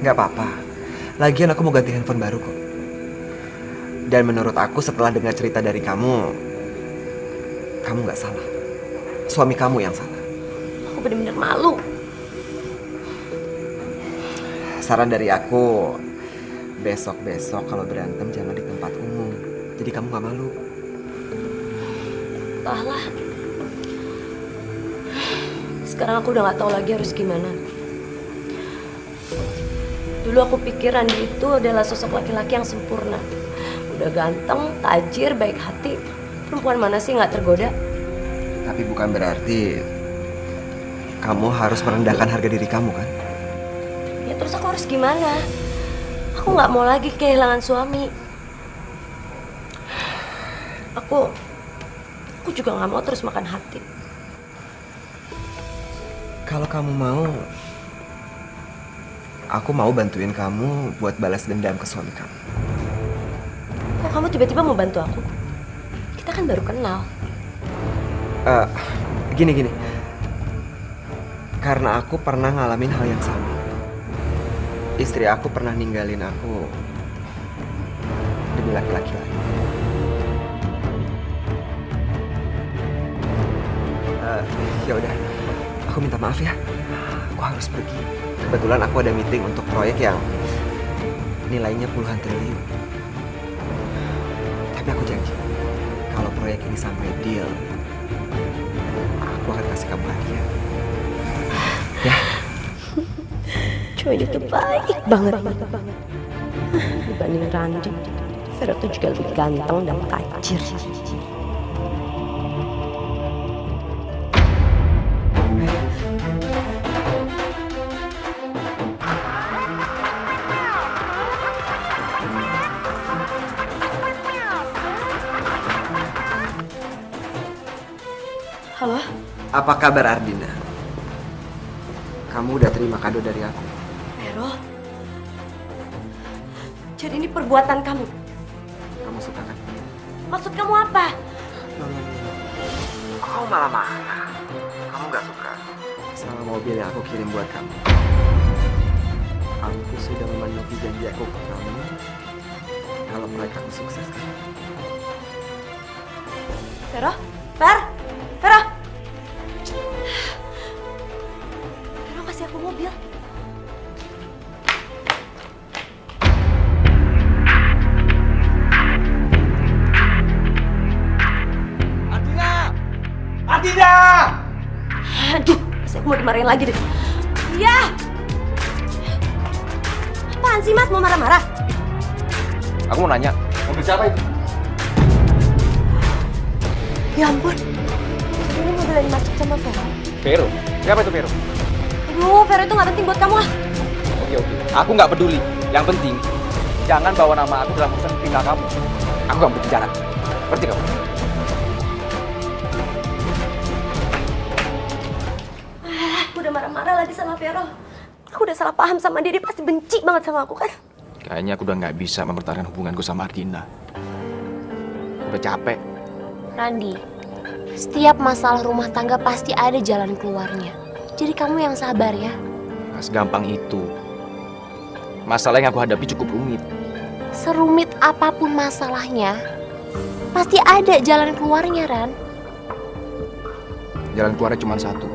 Nggak apa-apa. Lagian aku mau ganti handphone baru kok. Dan menurut aku setelah dengar cerita dari kamu nggak salah. Suami kamu yang salah. Aku bener-bener malu. Saran dari aku, besok-besok kalau berantem jangan di tempat umum. Jadi kamu nggak malu. Entahlah. Sekarang aku udah gak tahu lagi harus gimana. Dulu aku pikir Randy itu adalah sosok laki-laki yang sempurna. Udah ganteng, tajir, baik hati. Perempuan mana sih gak tergoda? Tapi bukan berarti kamu harus merendahkan harga diri kamu kan? Ya terus aku harus gimana? Aku gak mau lagi kehilangan suami. Aku juga gak mau terus makan hati. Kalau kamu mau, aku mau bantuin kamu buat balas dendam ke suami kamu. Kok kamu tiba-tiba mau bantu aku? Kita kan baru kenal. Gini. Karena aku pernah ngalamin hal yang sama. Istri aku pernah ninggalin aku demi laki-laki lain. Ya udah. Aku minta maaf ya. Aku harus pergi. Kebetulan aku ada meeting untuk proyek yang nilainya puluhan triliun. Tapi aku janji, kalau proyek ini sampai deal, aku akan kasih kamu hadiah. Ya? Cowok itu baik banget. Dibanding Randy, Vero tuh juga lebih ganteng dan tajir. Halo? Apa kabar Ardina? Kamu udah terima kado dari aku? Vero? Jadi ini perbuatan kamu? Kamu suka kan? Maksud kamu apa? Kamu malah marah. Kamu gak suka sama mobil yang aku kirim buat kamu. Aku sudah memenuhi janji aku ke kamu kalau proyek aku sukses kan? Vero? Vero? Vero kasih aku mobil. Ardina! Aduh, pasti aku mau dimarahin lagi deh. Iya. Apaan sih Mas, mau marah-marah? Aku mau nanya, mobil siapa itu? Ya ampun, ini mobil yang dimasuk sama Vero. Vero? Siapa itu Vero? Aduh, Vero itu gak penting buat kamu lah. Oke. Aku nggak peduli. Yang penting, jangan bawa nama aku dalam urusan tinggal kamu. Aku nggak mau bicara. Ngerti kamu? Aku udah marah-marah lagi sama Vero. Aku udah salah paham sama dia pasti benci banget sama aku kan. Kayaknya aku udah nggak bisa mempertahankan hubunganku sama Ardina. Udah capek. Randy, setiap masalah rumah tangga pasti ada jalan keluarnya. Jadi kamu yang sabar ya. Nggak segampang itu. Masalah yang aku hadapi cukup rumit. Serumit apapun masalahnya, pasti ada jalan keluarnya, Ran. Jalan keluarnya cuma satu.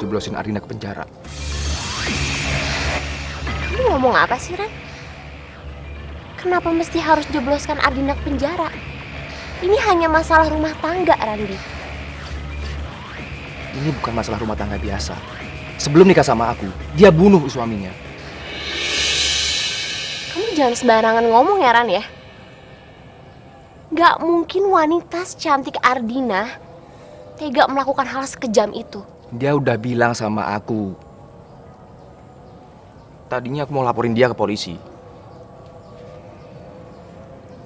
Jeblosin Ardina ke penjara. Kamu ngomong apa sih, Ran? Kenapa mesti harus jebloskan Ardina ke penjara? Ini hanya masalah rumah tangga, Randy. Ini bukan masalah rumah tangga biasa. Sebelum nikah sama aku, dia bunuh suaminya. Kamu jangan sembarangan ngomong ya, Ran ya. Gak mungkin wanita secantik Ardina tega melakukan hal sekejam itu. Dia udah bilang sama aku. Tadinya aku mau laporin dia ke polisi.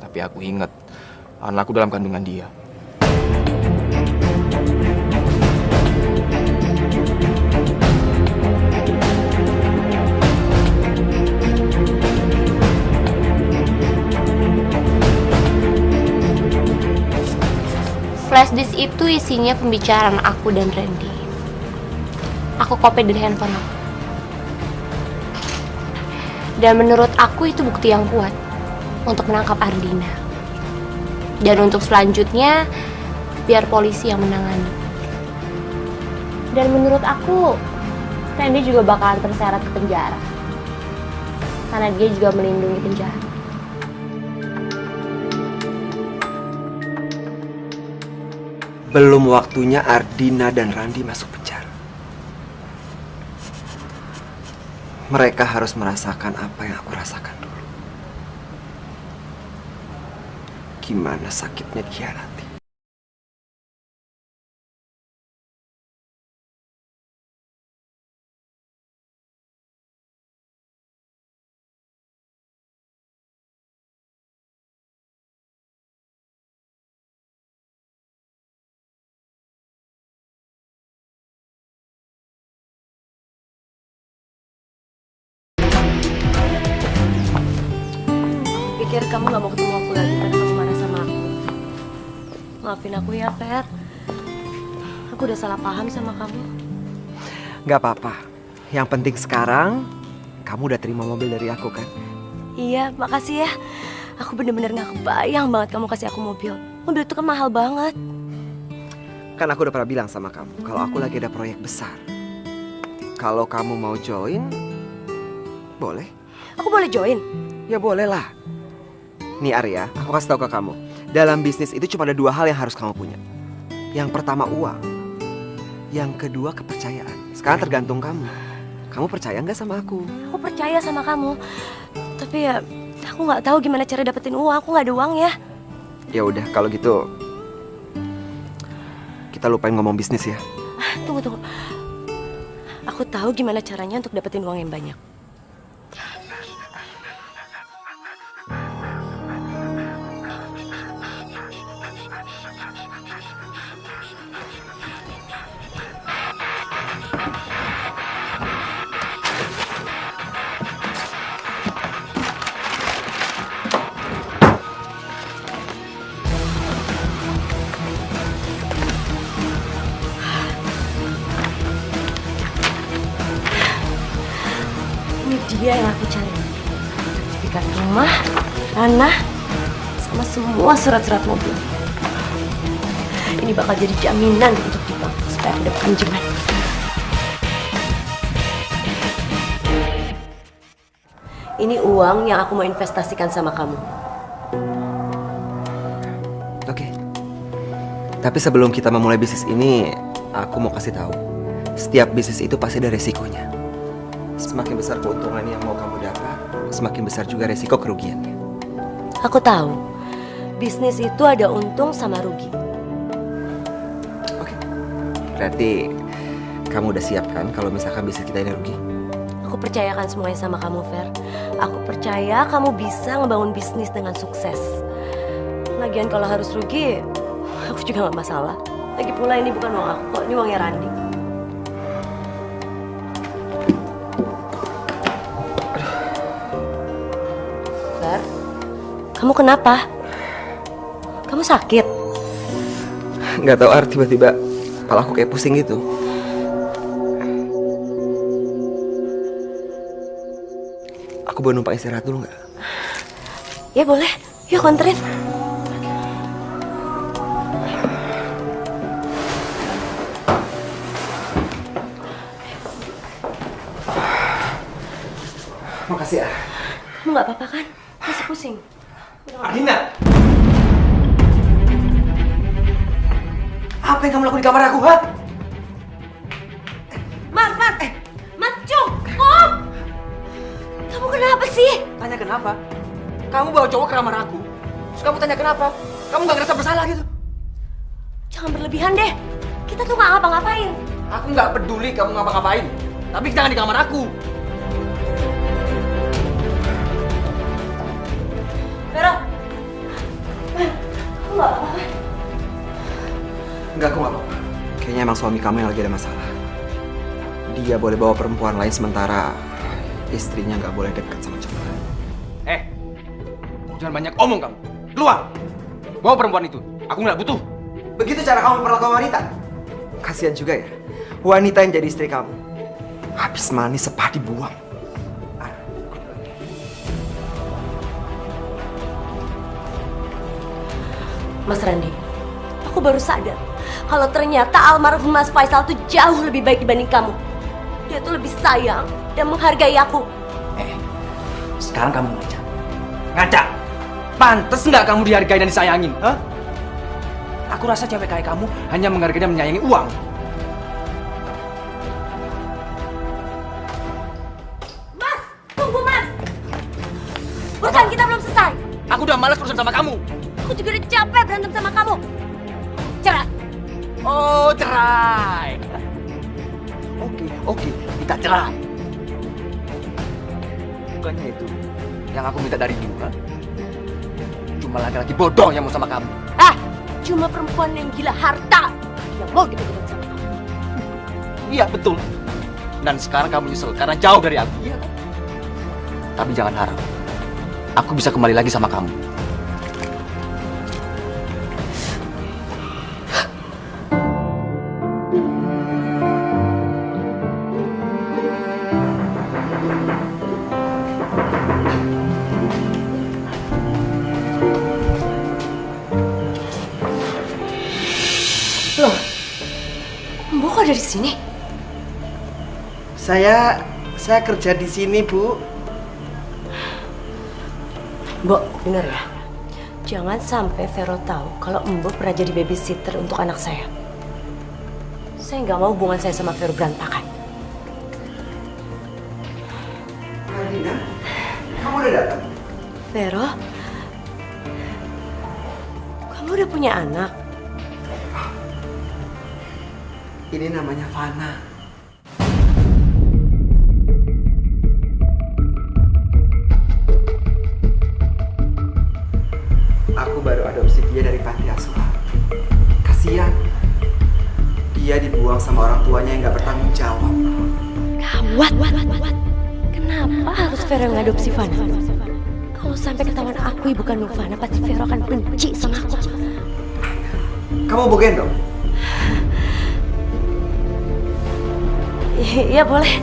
Tapi aku ingat anakku dalam kandungan dia. Flash disk itu isinya pembicaraan aku dan Randy. Aku copy dari handphone aku. Dan menurut aku itu bukti yang kuat untuk menangkap Ardina. Dan untuk selanjutnya, biar polisi yang menangani. Dan menurut aku, Randy juga bakalan terseret ke penjara. Karena dia juga melindungi penjara. Belum waktunya Ardina dan Randy masuk penjara. Mereka harus merasakan apa yang aku rasakan dulu. Gimana sakitnya dikhianati. Pikir kamu gak mau ketemu aku lagi karena kamu marah sama aku. Maafin aku ya, Fer. Aku udah salah paham sama kamu. Gak apa-apa. Yang penting sekarang, kamu udah terima mobil dari aku kan? Iya, makasih ya. Aku bener-bener gak kebayang banget kamu kasih aku mobil. Mobil itu kan mahal banget. Kan aku udah pernah bilang sama kamu kalau aku lagi ada proyek besar. Kalau kamu mau join, boleh. Aku boleh join? Ya boleh lah. Nih Arya, aku kasih tahu ke kamu. Dalam bisnis itu cuma ada 2 hal yang harus kamu punya. Yang pertama uang. Yang kedua kepercayaan. Sekarang tergantung kamu. Kamu percaya nggak sama aku? Aku percaya sama kamu. Tapi ya, aku nggak tahu gimana cara dapetin uang. Aku nggak ada uang ya. Ya udah, kalau gitu kita lupain ngomong bisnis ya. Tunggu. Aku tahu gimana caranya untuk dapetin uang yang banyak. Dia yang aku cari. Sertifikat rumah, tanah, sama semua surat-surat mobil. Ini bakal jadi jaminan untuk kita supaya ada pinjaman. Ini uang yang aku mau investasikan sama kamu. Oke. Tapi sebelum kita memulai bisnis ini, aku mau kasih tahu. Setiap bisnis itu pasti ada resikonya. Semakin besar keuntungan yang mau kamu dapat, semakin besar juga resiko kerugiannya. Aku tahu, bisnis itu ada untung sama rugi. Oke. Berarti kamu udah siap kan kalau misalkan bisnis kita ini rugi? Aku percayakan semuanya sama kamu, Fer. Aku percaya kamu bisa ngebangun bisnis dengan sukses. Lagian kalau harus rugi, aku juga gak masalah. Lagi pula ini bukan uang aku kok, ini uangnya Randi. Fer, kamu kenapa? Kamu sakit? Nggak tahu tiba-tiba kepala aku kayak pusing gitu. Aku boleh numpang istirahat dulu nggak? Ya boleh, yuk konterin. Makasih ya. Kamu nggak apa-apa kan? Masih pusing. Adina! Apa yang kamu lakukan di kamar aku, ha? Mas! Mas, cukup! Kamu kenapa sih? Tanya kenapa? Kamu bawa cowok ke kamar aku. Terus kamu tanya kenapa? Kamu nggak ngerasa bersalah gitu? Jangan berlebihan deh. Kita tuh nggak ngapa-ngapain. Aku nggak peduli kamu ngapa-ngapain. Tapi jangan di kamar aku. Vera, kamu nggak apa-apa kan? Enggak, aku nggak apa-apa. Kayaknya emang suami kamu yang lagi ada masalah. Dia boleh bawa perempuan lain sementara istrinya nggak boleh dekat sama cowok. Jangan banyak omong kamu. Keluar. Bawa perempuan itu. Aku nggak butuh. Begitu cara kamu memperlakukan wanita? Kasihan juga ya. Wanita yang jadi istri kamu. Habis manis sepah dibuang. Mas Randi, aku baru sadar kalau ternyata almarhum Mas Faisal tuh jauh lebih baik dibanding kamu. Dia tuh lebih sayang dan menghargai aku. Sekarang kamu ngaca. Ngaca. Pantes nggak kamu dihargai dan disayangin? Hah? Aku rasa cewek kayak kamu hanya menghargai dan menyayangi uang. Mas, tunggu Mas. Bukan, kita belum selesai. Aku udah malas urusan sama kamu. Aku juga udah capek berantem sama kamu. Cerai. Oh, cerai. Oke, kita cerai. Bukannya itu yang aku minta dari dulu, kan? Cuma laki-laki bodoh yang mau sama kamu. Cuma perempuan yang gila harta yang mau dipegang sama kamu. Iya, betul. Dan sekarang kamu nyesel karena jauh dari aku. Iya. Tapi jangan harap aku bisa kembali lagi sama kamu. ada di sini? Saya kerja di sini, Bu. Mbok, dengar ya. Jangan sampai Vero tahu kalau Mbok pernah jadi babysitter untuk anak saya. Saya nggak mau hubungan saya sama Vero berantakan. Ardina, kamu udah datang? Vero, kamu udah punya anak? Ini namanya Fana. Aku baru adopsi dia dari panti asuhan. Kasihan. Dia dibuang sama orang tuanya yang gak bertanggung jawab. Gawat. Kenapa harus Vero yang ngadopsi Fana? Kalau sampai ketahuan aku ibu kandung Fana, pasti Vero akan benci sama aku. Kamu mau gendong? Iya boleh.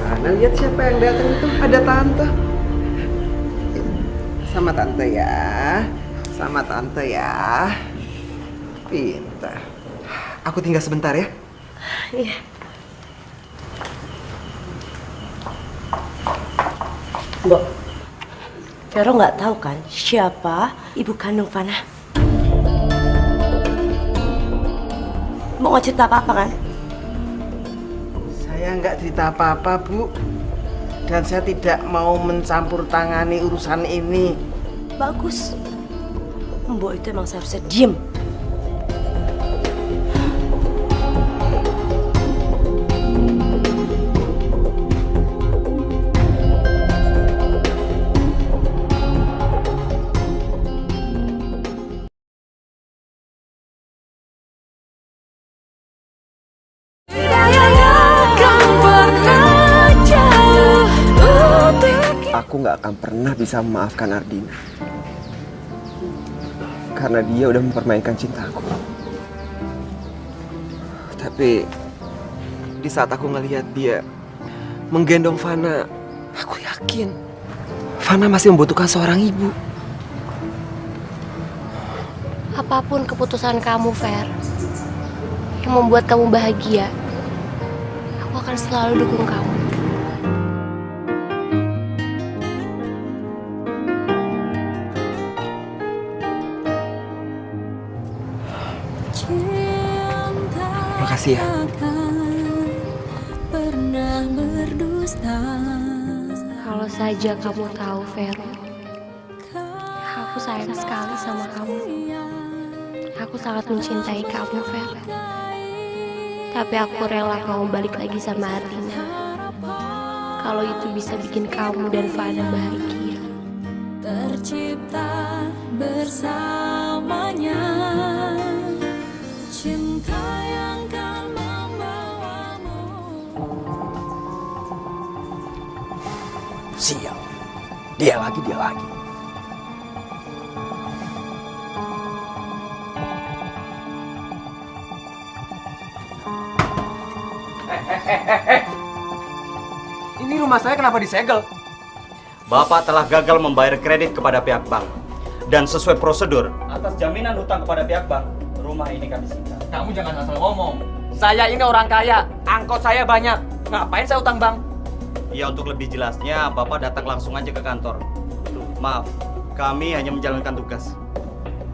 Nah, lihat siapa yang datang itu. Ada tante. Sama tante ya. Sama tante ya. Pintar. Aku tinggal sebentar ya. Iya. Mbok, Vero nggak tahu kan siapa ibu kandung Fana? Mau nggak cerita apa-apa kan? Saya nggak cerita apa-apa, Bu. Dan saya tidak mau mencampur tangani urusan ini. Bagus. Mbok itu emang seharusnya diem. Aku nggak akan pernah bisa memaafkan Ardina. Karena dia udah mempermainkan cintaku. Tapi di saat aku ngelihat dia menggendong Fana, aku yakin Fana masih membutuhkan seorang ibu. Apapun keputusan kamu, Fer, yang membuat kamu bahagia, aku akan selalu dukung kamu. Makasih ya. Kalau saja kamu tahu, Vero, aku sayang sekali sama kamu. Aku sangat mencintai kamu, Ver. Tapi aku rela kamu balik lagi sama Ardina. Kalau itu bisa bikin kamu dan Fana bahagia. Tercipta bersamanya cinta yang kan membawamu. Sial. Dia lagi. Ini rumah saya kenapa disegel? Bapak telah gagal membayar kredit kepada pihak bank. Dan sesuai prosedur, atas jaminan hutang kepada pihak bank, rumah ini kami sita. Kamu jangan asal ngomong. Saya ini orang kaya, angkot saya banyak. Ngapain saya utang bank? Ya, untuk lebih jelasnya, Bapak datang langsung aja ke kantor. Maaf, kami hanya menjalankan tugas.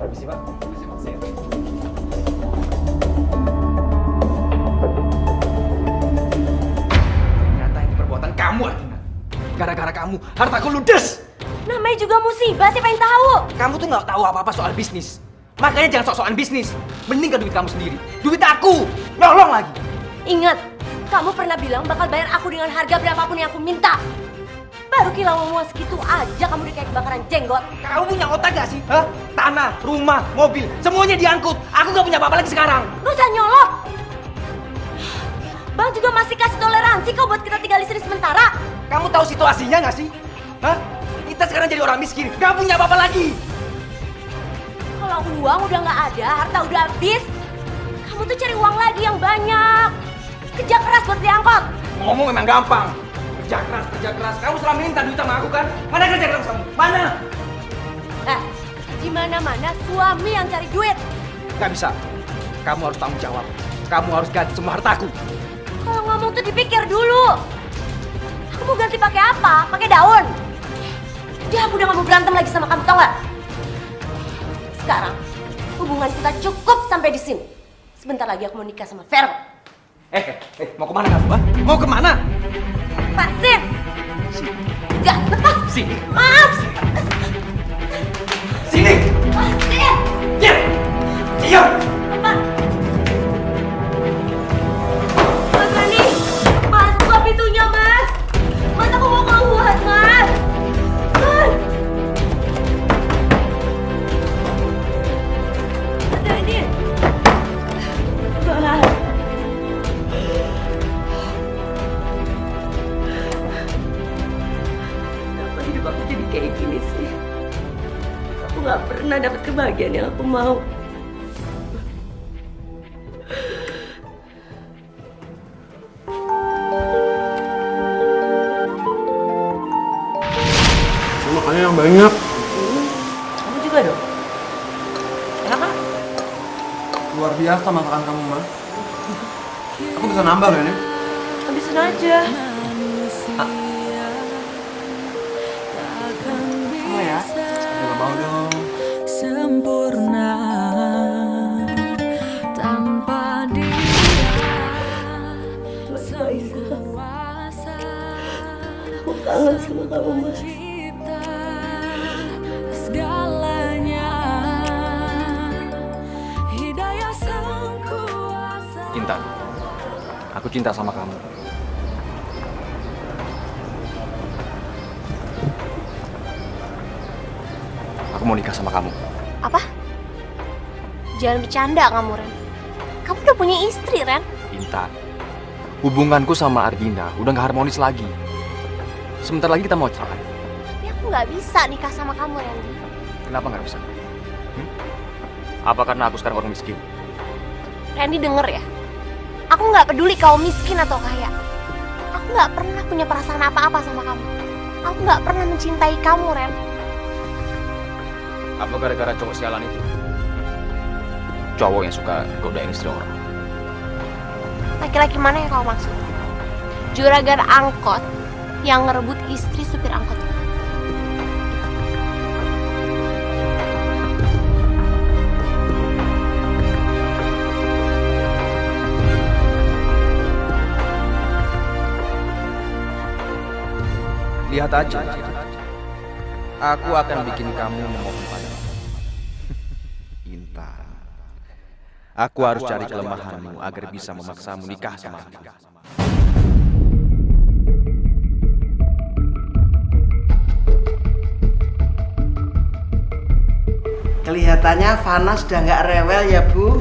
Permisi, Pak. Permisi, Pak. Saya. Ternyata ini perbuatan kamu, Ardina. Gara-gara kamu, hartaku ludes. Namanya juga musibah, siapa yang tahu? Kamu tuh nggak tahu apa-apa soal bisnis. Makanya jangan sok-sokan bisnis. Mending ke duit kamu sendiri. Duit aku! Nyolong lagi! Ingat, kamu pernah bilang bakal bayar aku dengan harga berapapun yang aku minta. Baru kilau ngomong segitu aja kamu udah kayak kebakaran jenggot. Kamu punya otak gak sih? Hah? Tanah, rumah, mobil, semuanya diangkut. Aku gak punya apa-apa lagi sekarang. Lu usah nyolok. Bang juga masih kasih toleransi kok buat kita tinggal di sini sementara. Kamu tahu situasinya gak sih? Hah? Kita sekarang jadi orang miskin, gak punya apa-apa lagi. Kalau uang udah gak ada, harta udah habis, kamu tuh cari uang lagi yang banyak. Kerja keras buat diangkut. Ngomong memang gampang. Kerja keras. Kamu selama ini minta duit sama aku kan? Mana kerja keras kamu? Mana? Di mana-mana suami yang cari duit. Gak bisa. Kamu harus tanggung jawab. Kamu harus ganti semua hartaku. Kalau ngomong tuh dipikir dulu. Aku mau ganti pakai apa? Pakai daun. Dia aku udah gak mau berantem lagi sama kamu, tau gak? Sekarang hubungan kita cukup sampai di sini. Sebentar lagi aku mau nikah sama Vero. Mau kemana kamu? Ha? Mau kemana? Lepasin! Gak, lepas! Sini! Mas! Sini! Lepasin! Diam! Diam! Lepas! Mas Rani! Mas, buka pintunya, Mas! Mas, aku mau keluar, Mas! Mas! Mas Rani! Mas! Kenapa hidup aku jadi kayak gini sih? Aku gak pernah dapat kebahagiaan yang aku mau. Makannya yang banyak. Kamu juga dong? Enak kan? Luar biasa masakan kamu, Ma. Aku bisa nambah gak nih? Habisin aja. Kamu ya? Gak mau dong. Sempurna tanpa dia sekuasa. Aku kangen sama kamu, Mas. Segalanya hidayah sang kuasa. Intan, aku cinta sama kamu. Aku mau nikah sama kamu. Apa? Jangan bercanda kamu, Ren. Kamu udah punya istri, Ren. Intan, hubunganku sama Ardina udah gak harmonis lagi. Sebentar lagi kita mau cerai. Tapi aku nggak bisa nikah sama kamu, Randy. Kenapa nggak bisa? Apa karena aku sekarang orang miskin? Randy denger ya. Aku nggak peduli kau miskin atau kaya. Aku nggak pernah punya perasaan apa-apa sama kamu. Aku nggak pernah mencintai kamu, Ren. Apa gara-gara cowok sialan itu? Cowok yang suka godain istri orang. Laki-laki mana yang kau maksud? Juragan angkot yang ngerebut istri supir angkot. Lihat aja. Aku akan bikin kamu memohon padaku. Intan. Aku harus cari kelemahanmu agar bisa memaksamu nikah sama aku. Kelihatannya Fana sudah nggak rewel ya, Bu.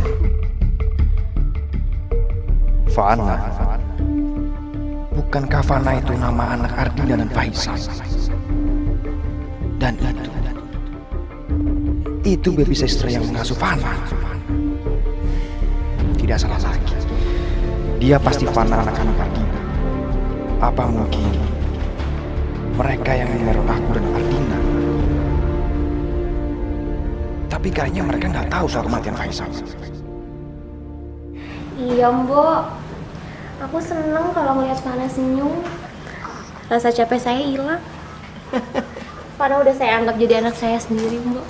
Fana. Bukankah Fana itu nama anak Ardina dan Faisal? Dan itu baby sister yang mengasuh Fana. Tidak salah lagi. Dia pasti Fana anak-anak Ardina. Apa mungkin mereka yang meneror aku dan Ardina? Tapi kayaknya mereka nggak tahu soal kematian Faisal. Iya, Mbok. Aku seneng kalau ngeliat Fana senyum. Rasa capek saya hilang. Fana udah saya anggap jadi anak saya sendiri, Mbok.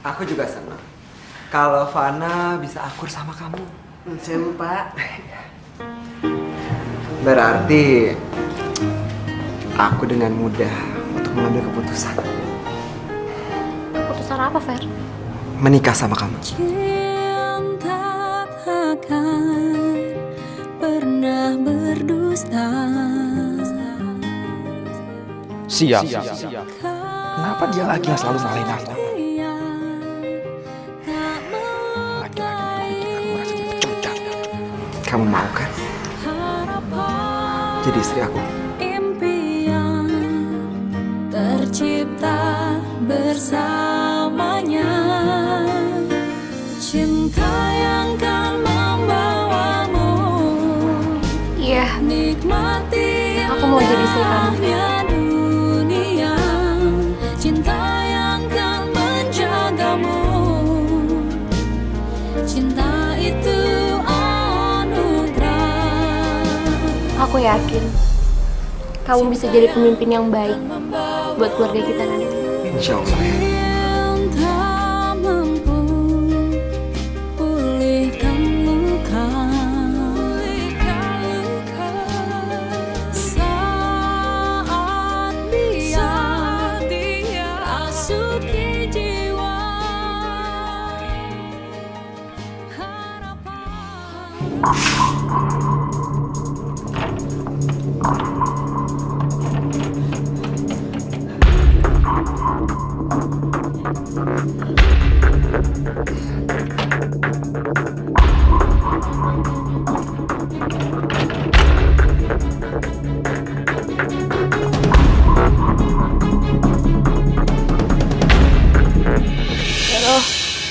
Aku juga senang kalau Fana bisa akur sama kamu. Sewu, Pak. Berarti aku dengan mudah untuk mengambil keputusan. Keputusan apa, Fer? Menikah sama kamu. Cinta takkan pernah berdusta. Siap. Kenapa dia lagi yang selalu salahin aku? Laki-laki itu bikin aku merasa jadi cocok. Kamu mau kan jadi istri aku? Impian tercipta bersamanya. Cinta yang kan membawamu. Iya. Nikmati Aku mau jadi istri kamu. dunia. Cinta yang kan menjagamu aku yakin kamu bisa jadi pemimpin yang baik buat keluarga kita nanti. Insya Allah. Tak mampu pulihkan luka saat dia rasuki jiwa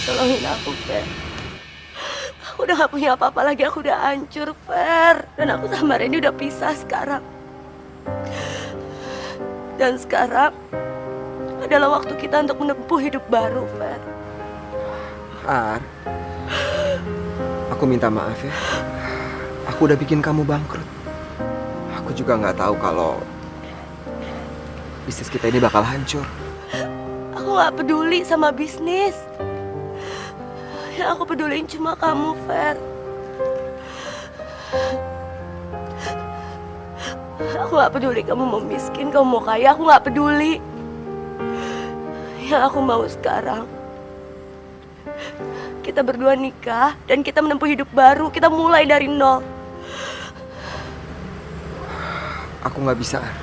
Tolongin aku, Fer. Aku udah gak punya apa-apa lagi, aku udah hancur, Fer. Dan aku sama Randy udah pisah sekarang. Dan sekarang adalah waktu kita untuk menempuh hidup baru, Fer. Ar, aku minta maaf ya. Aku udah bikin kamu bangkrut. Aku juga nggak tahu kalau bisnis kita ini bakal hancur. Aku gak peduli sama bisnis. Yang aku peduliin cuma kamu, Fer. Aku gak peduli kamu mau miskin, kamu mau kaya, aku gak peduli. Yang aku mau sekarang, kita berdua nikah dan kita menempuh hidup baru. Kita mulai dari nol. Aku nggak bisa, Ar.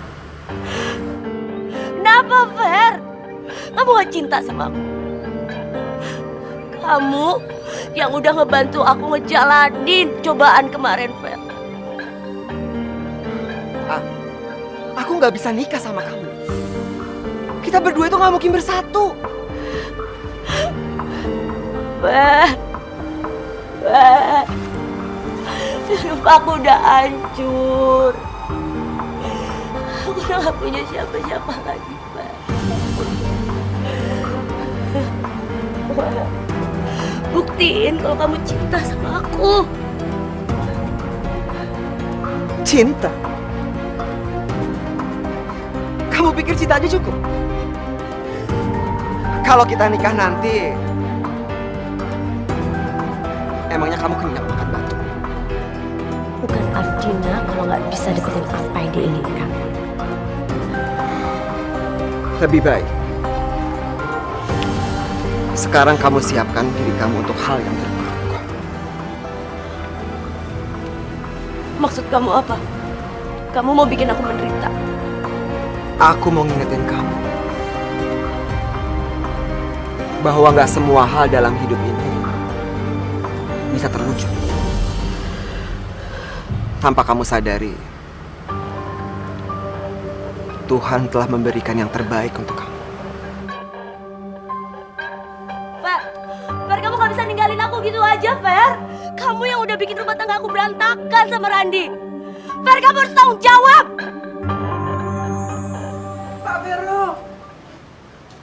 Kenapa, Fer? Kamu gak cinta sama aku? Kamu yang udah ngebantu aku ngejalanin cobaan kemarin, Fer. Aku nggak bisa nikah sama kamu. Kita berdua itu nggak mungkin bersatu. Fer, Fer, hidup aku udah hancur. Aku udah gak punya siapa-siapa lagi, Fer. Buktiin kalau kamu cinta sama aku. Cinta? Kamu pikir cinta aja cukup? Kalau kita nikah nanti, emangnya kamu kenyang makan batu? Bukan artinya kalau nggak bisa deketin apa yang diinginkan. Lebih baik sekarang kamu siapkan diri kamu untuk hal yang terburuk. Maksud kamu apa? Kamu mau bikin aku menderita? Aku mau ngingetin kamu bahwa nggak semua hal dalam hidup ini bisa terwujud tanpa kamu sadari Tuhan telah memberikan yang terbaik untuk kamu. Fer, kamu gak bisa ninggalin aku gitu aja, Fer. Kamu yang udah bikin rumah tangga aku berantakan sama Randy. Fer, kamu harus tanggung jawab. Pak Vero,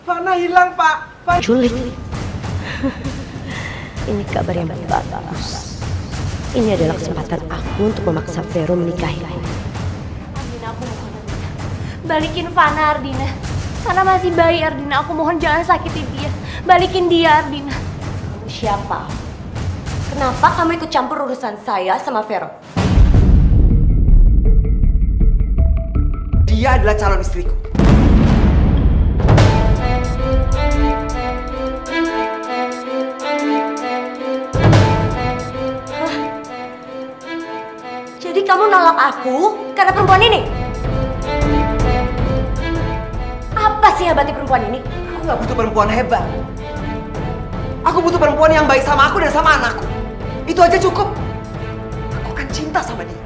Fana hilang, Pak. Culik. Ini kabar yang bagus. Ini adalah kesempatan aku untuk memaksa Vero menikahi. Ardina, aku mohon. Balikin Fana, Ardina. Fana masih bayi, Ardina. Aku mohon jangan sakiti dia. Balikin dia, Ardina. Kamu siapa? Kenapa kamu ikut campur urusan saya sama Vero? Dia adalah calon istriku. Jadi kamu nolak aku karena perempuan ini? Apa sih hebatnya perempuan ini? Aku nggak butuh perempuan hebat. Aku butuh perempuan yang baik sama aku dan sama anakku. Itu aja cukup. Aku kan cinta sama dia.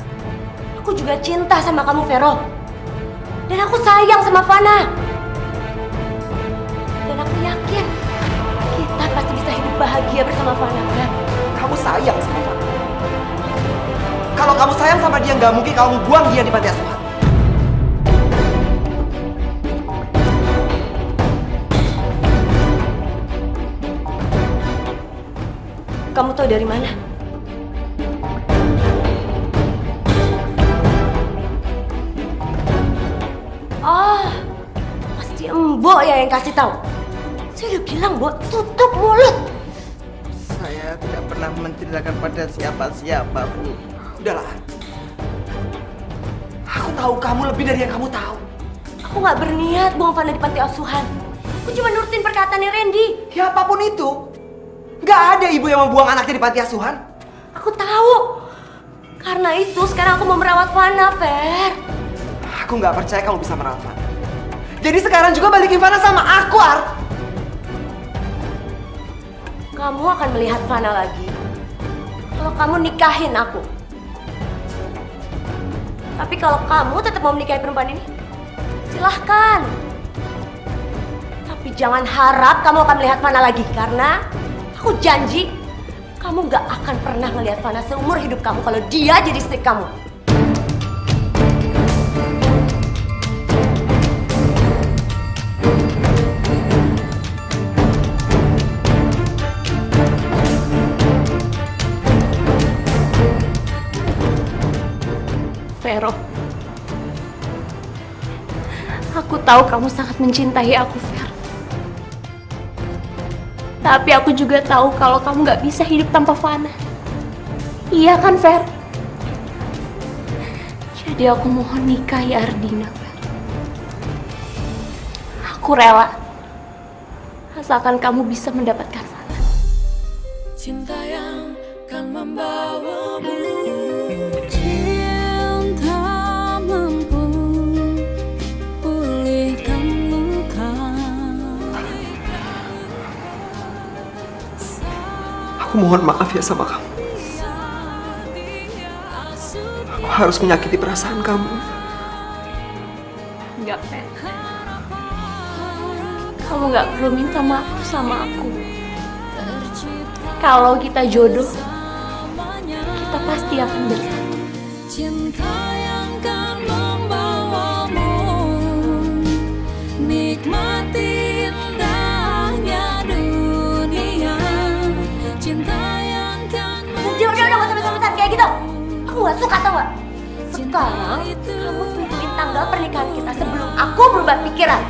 Aku juga cinta sama kamu, Vero. Dan aku sayang sama Fana. Dan aku yakin kita pasti bisa hidup bahagia bersama Fana, kan? Kamu sayang sama Fana. Kalau kamu sayang sama dia, nggak mungkin kamu buang dia di panti asuhan. Kamu tahu dari mana? Bo ya yang kasih tahu. Saya udah bilang, Bo, tutup mulut. Saya tidak pernah menceritakan pada siapa-siapa, Bu. Udahlah. Aku tahu kamu lebih dari yang kamu tahu. Aku nggak berniat buang Fana di panti asuhan. Aku cuma nurutin perkataannya Randy. Ya apapun itu, nggak ada ibu yang mau buang anaknya di panti asuhan. Aku tahu. Karena itu sekarang aku mau merawat Fana, Fer. Aku nggak percaya kamu bisa merawat Fana. Jadi sekarang juga balikin Fana sama aku, Ar. Kamu akan melihat Fana lagi kalau kamu nikahin aku. Tapi kalau kamu tetap mau menikahi perempuan ini, silahkan. Tapi jangan harap kamu akan melihat Fana lagi, karena aku janji kamu gak akan pernah melihat Fana seumur hidup kamu kalau dia jadi istri kamu. Vero, aku tahu kamu sangat mencintai aku, Ver. Tapi aku juga tahu kalau kamu gak bisa hidup tanpa Fana. Iya kan, Ver? Jadi aku mohon nikahi Ardina, Ver. Aku rela, asalkan kamu bisa mendapatkan Fana. Cinta yang kan membawamu. Aku mohon maaf ya sama kamu. Aku harus menyakiti perasaan kamu. Enggak, Fer. Kamu gak perlu minta maaf sama aku. Kalau kita jodoh, kita pasti akan bersatu. Cinta yang kan membawamu, nikmati indahnya dunia. Cinta yang kan udah gak usah besar-besar kayak gitu. Aku gak suka, tau gak? Sekarang kamu tentuin tanggal pernikahan kita sebelum aku berubah pikiran.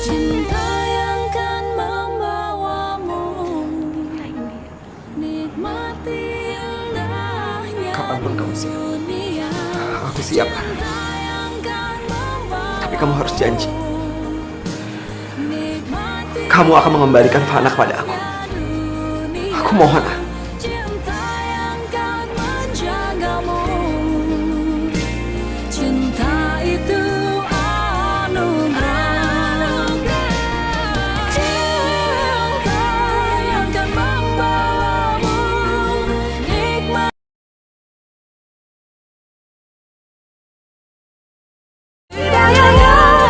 cinta yang kan membawamu, nikmati indahnya Kapanpun kamu siap, dunia. aku siap. Tapi kamu harus janji, kamu akan mengembalikan Fana kepada aku. Aku mohon, ah. Cinta yang kan menjagamu, cinta itu anugerah. Cinta yang kan membawamu, nikmat. Tidak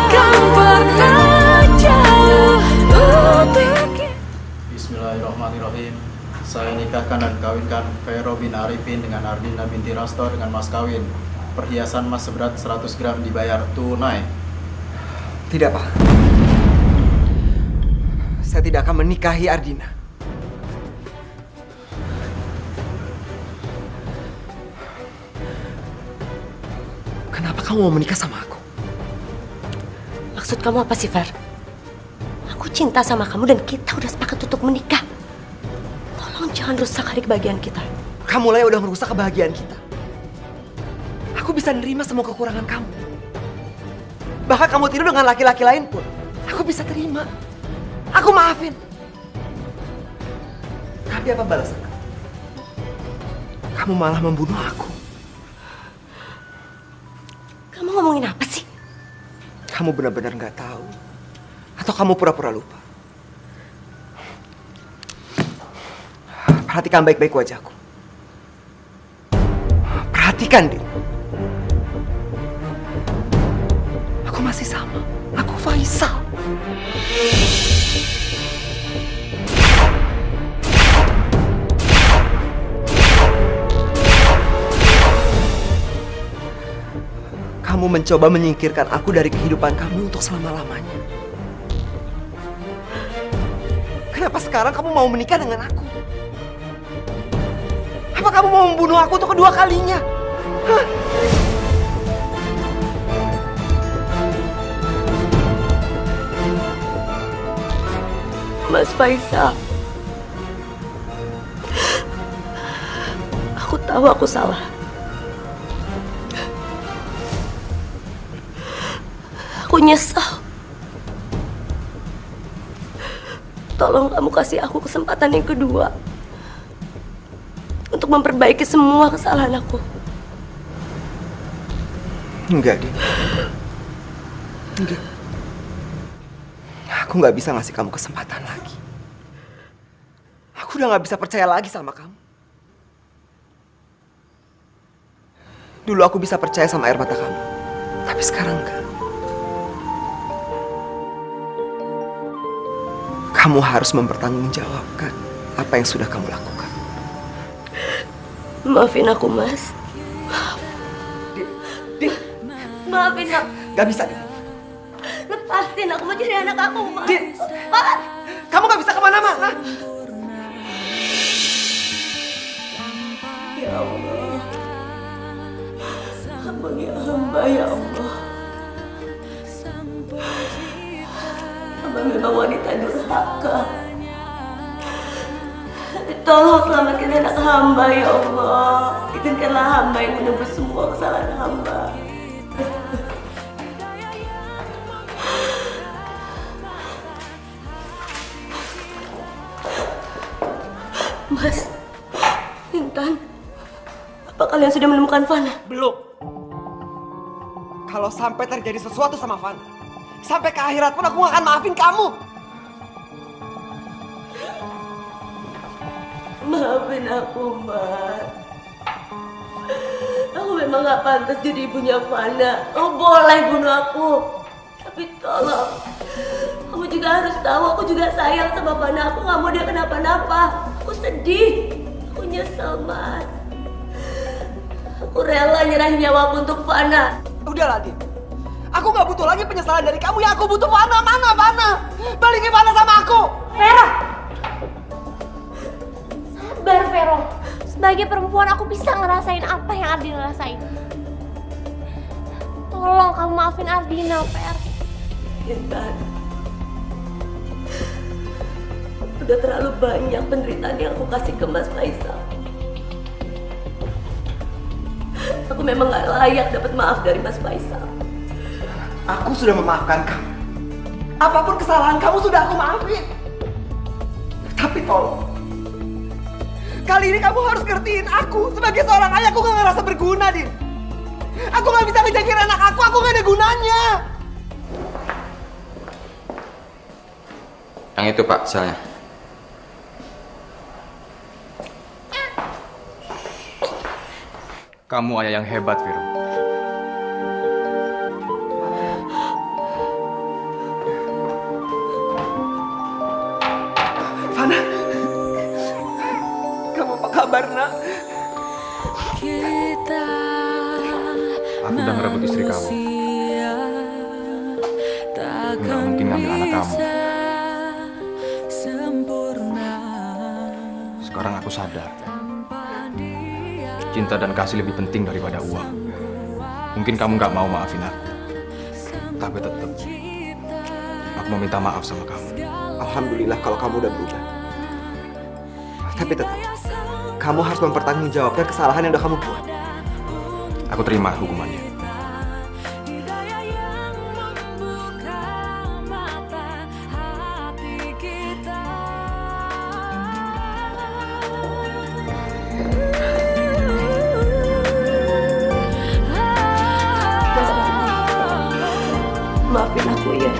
akan pernah jauh untuk Bismillahirrahmanirrahim. Saya nikahkan dan kawinkan Vero bin Arifin dengan Ardina binti Rasto dengan mas kawin. Perhiasan emas seberat 100 gram dibayar tunai. Tidak, Pak. Saya tidak akan menikahi Ardina. Kenapa kamu mau menikah sama aku? Maksud kamu apa sih, Fer? Aku cinta sama kamu dan kita udah sepakat untuk menikah. Tolong jangan rusak hari kebahagiaan kita. Kamu lah yang udah merusak kebahagiaan kita. Aku bisa nerima semua kekurangan kamu. Bahkan kamu tidur dengan laki-laki lain pun, aku bisa terima. Aku maafin. Tapi apa balasan kamu? Kamu malah membunuh aku. Kamu ngomongin apa sih? Kamu benar-benar nggak tahu. Atau kamu pura-pura lupa? Perhatikan baik-baik wajahku. Perhatikan, Din. Aku masih sama. Aku Faisal. Kamu mencoba menyingkirkan aku dari kehidupan kamu untuk selama-lamanya. Kenapa sekarang kamu mau menikah dengan aku? Apa kamu mau membunuh aku untuk kedua kalinya? Hah? Mas Faisal, aku tahu aku salah. Aku nyesal. Tolong kamu kasih aku kesempatan yang kedua untuk memperbaiki semua kesalahan aku. Enggak, Din. Enggak. Aku nggak bisa ngasih kamu kesempatan lagi. Aku udah nggak bisa percaya lagi sama kamu. Dulu aku bisa percaya sama air mata kamu, tapi sekarang enggak. Kamu harus mempertanggungjawabkan apa yang sudah kamu lakukan. Maafin aku, Mas. Din. Maafin aku. Gak bisa, Din. Lepasin, aku mau jadi anak aku, Mas. Din. Mas. Kamu gak bisa kemana-mana. Ya Allah. Hamba ya Allah. Hamba memang wanita durhaka. Tolong selamatkan anak hamba ya Allah. Izinkanlah hamba yang menebus semua kesalahan hamba. Mas, Intan, apa kalian sudah menemukan Fana? Belum. Kalau sampai terjadi sesuatu sama Fana, sampai ke akhirat pun aku gak akan maafin kamu. Maafin aku, Mas. Aku memang gak pantas jadi ibunya Fana. Kamu boleh bunuh aku. Tapi tolong, kamu juga harus tahu aku juga sayang sama Fana. Aku gak mau dia kenapa-napa. Aku sedih. Aku nyesel, Mas. Aku rela nyerahin nyawaku untuk Fana. Udah lagi. Aku gak butuh lagi penyesalan dari kamu. Ya aku butuh Fana. Mana Fana? Balikin Fana sama aku. Vero! Sabar, Vero. Sebagai perempuan aku bisa ngerasain apa yang Ardina rasain. Tolong kamu maafin Ardina, Ver. Intan, udah terlalu banyak penderitaan yang aku kasih ke Mas Faisal. Aku memang gak layak dapat maaf dari Mas Faisal. Aku sudah memaafkan kamu. Apapun kesalahan kamu sudah aku maafin. Tapi tolong, kali ini kamu harus ngertiin aku. Sebagai seorang ayah, aku gak ngerasa berguna, Din. Aku gak bisa ngejagain anak aku gak ada gunanya. Yang itu Pak, selnya. Kamu ayah yang hebat, Vero. Fana, kamu apa kabar, Nak? Aku udah ngerebut istri kamu. Nggak mungkin ngambil anak kamu. Sekarang aku sadar. Cinta dan kasih lebih penting daripada uang. Mungkin kamu nggak mau maafin aku. Tapi tetap, aku mau minta maaf sama kamu. Alhamdulillah kalau kamu udah berubah. Tapi tetap, kamu harus mempertanggungjawabkan kesalahan yang udah kamu buat. Aku terima hukumannya. Maafin aku ya.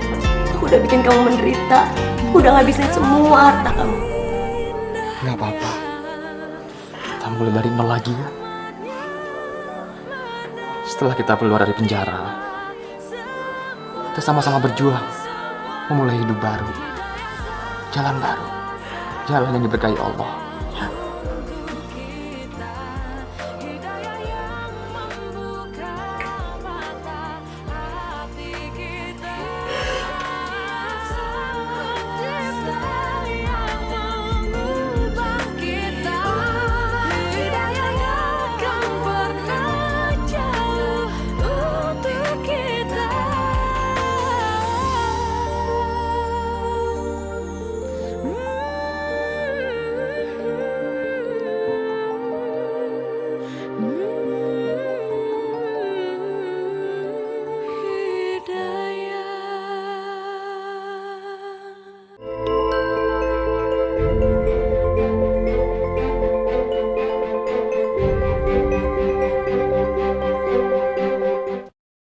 Aku udah bikin kamu menderita. Aku udah ngabisin semua harta kamu. Nggak apa-apa. Kita mulai dari nol lagi ya. Setelah kita keluar dari penjara, kita sama-sama berjuang memulai hidup baru. Jalan baru. Jalan yang diberkahi Allah.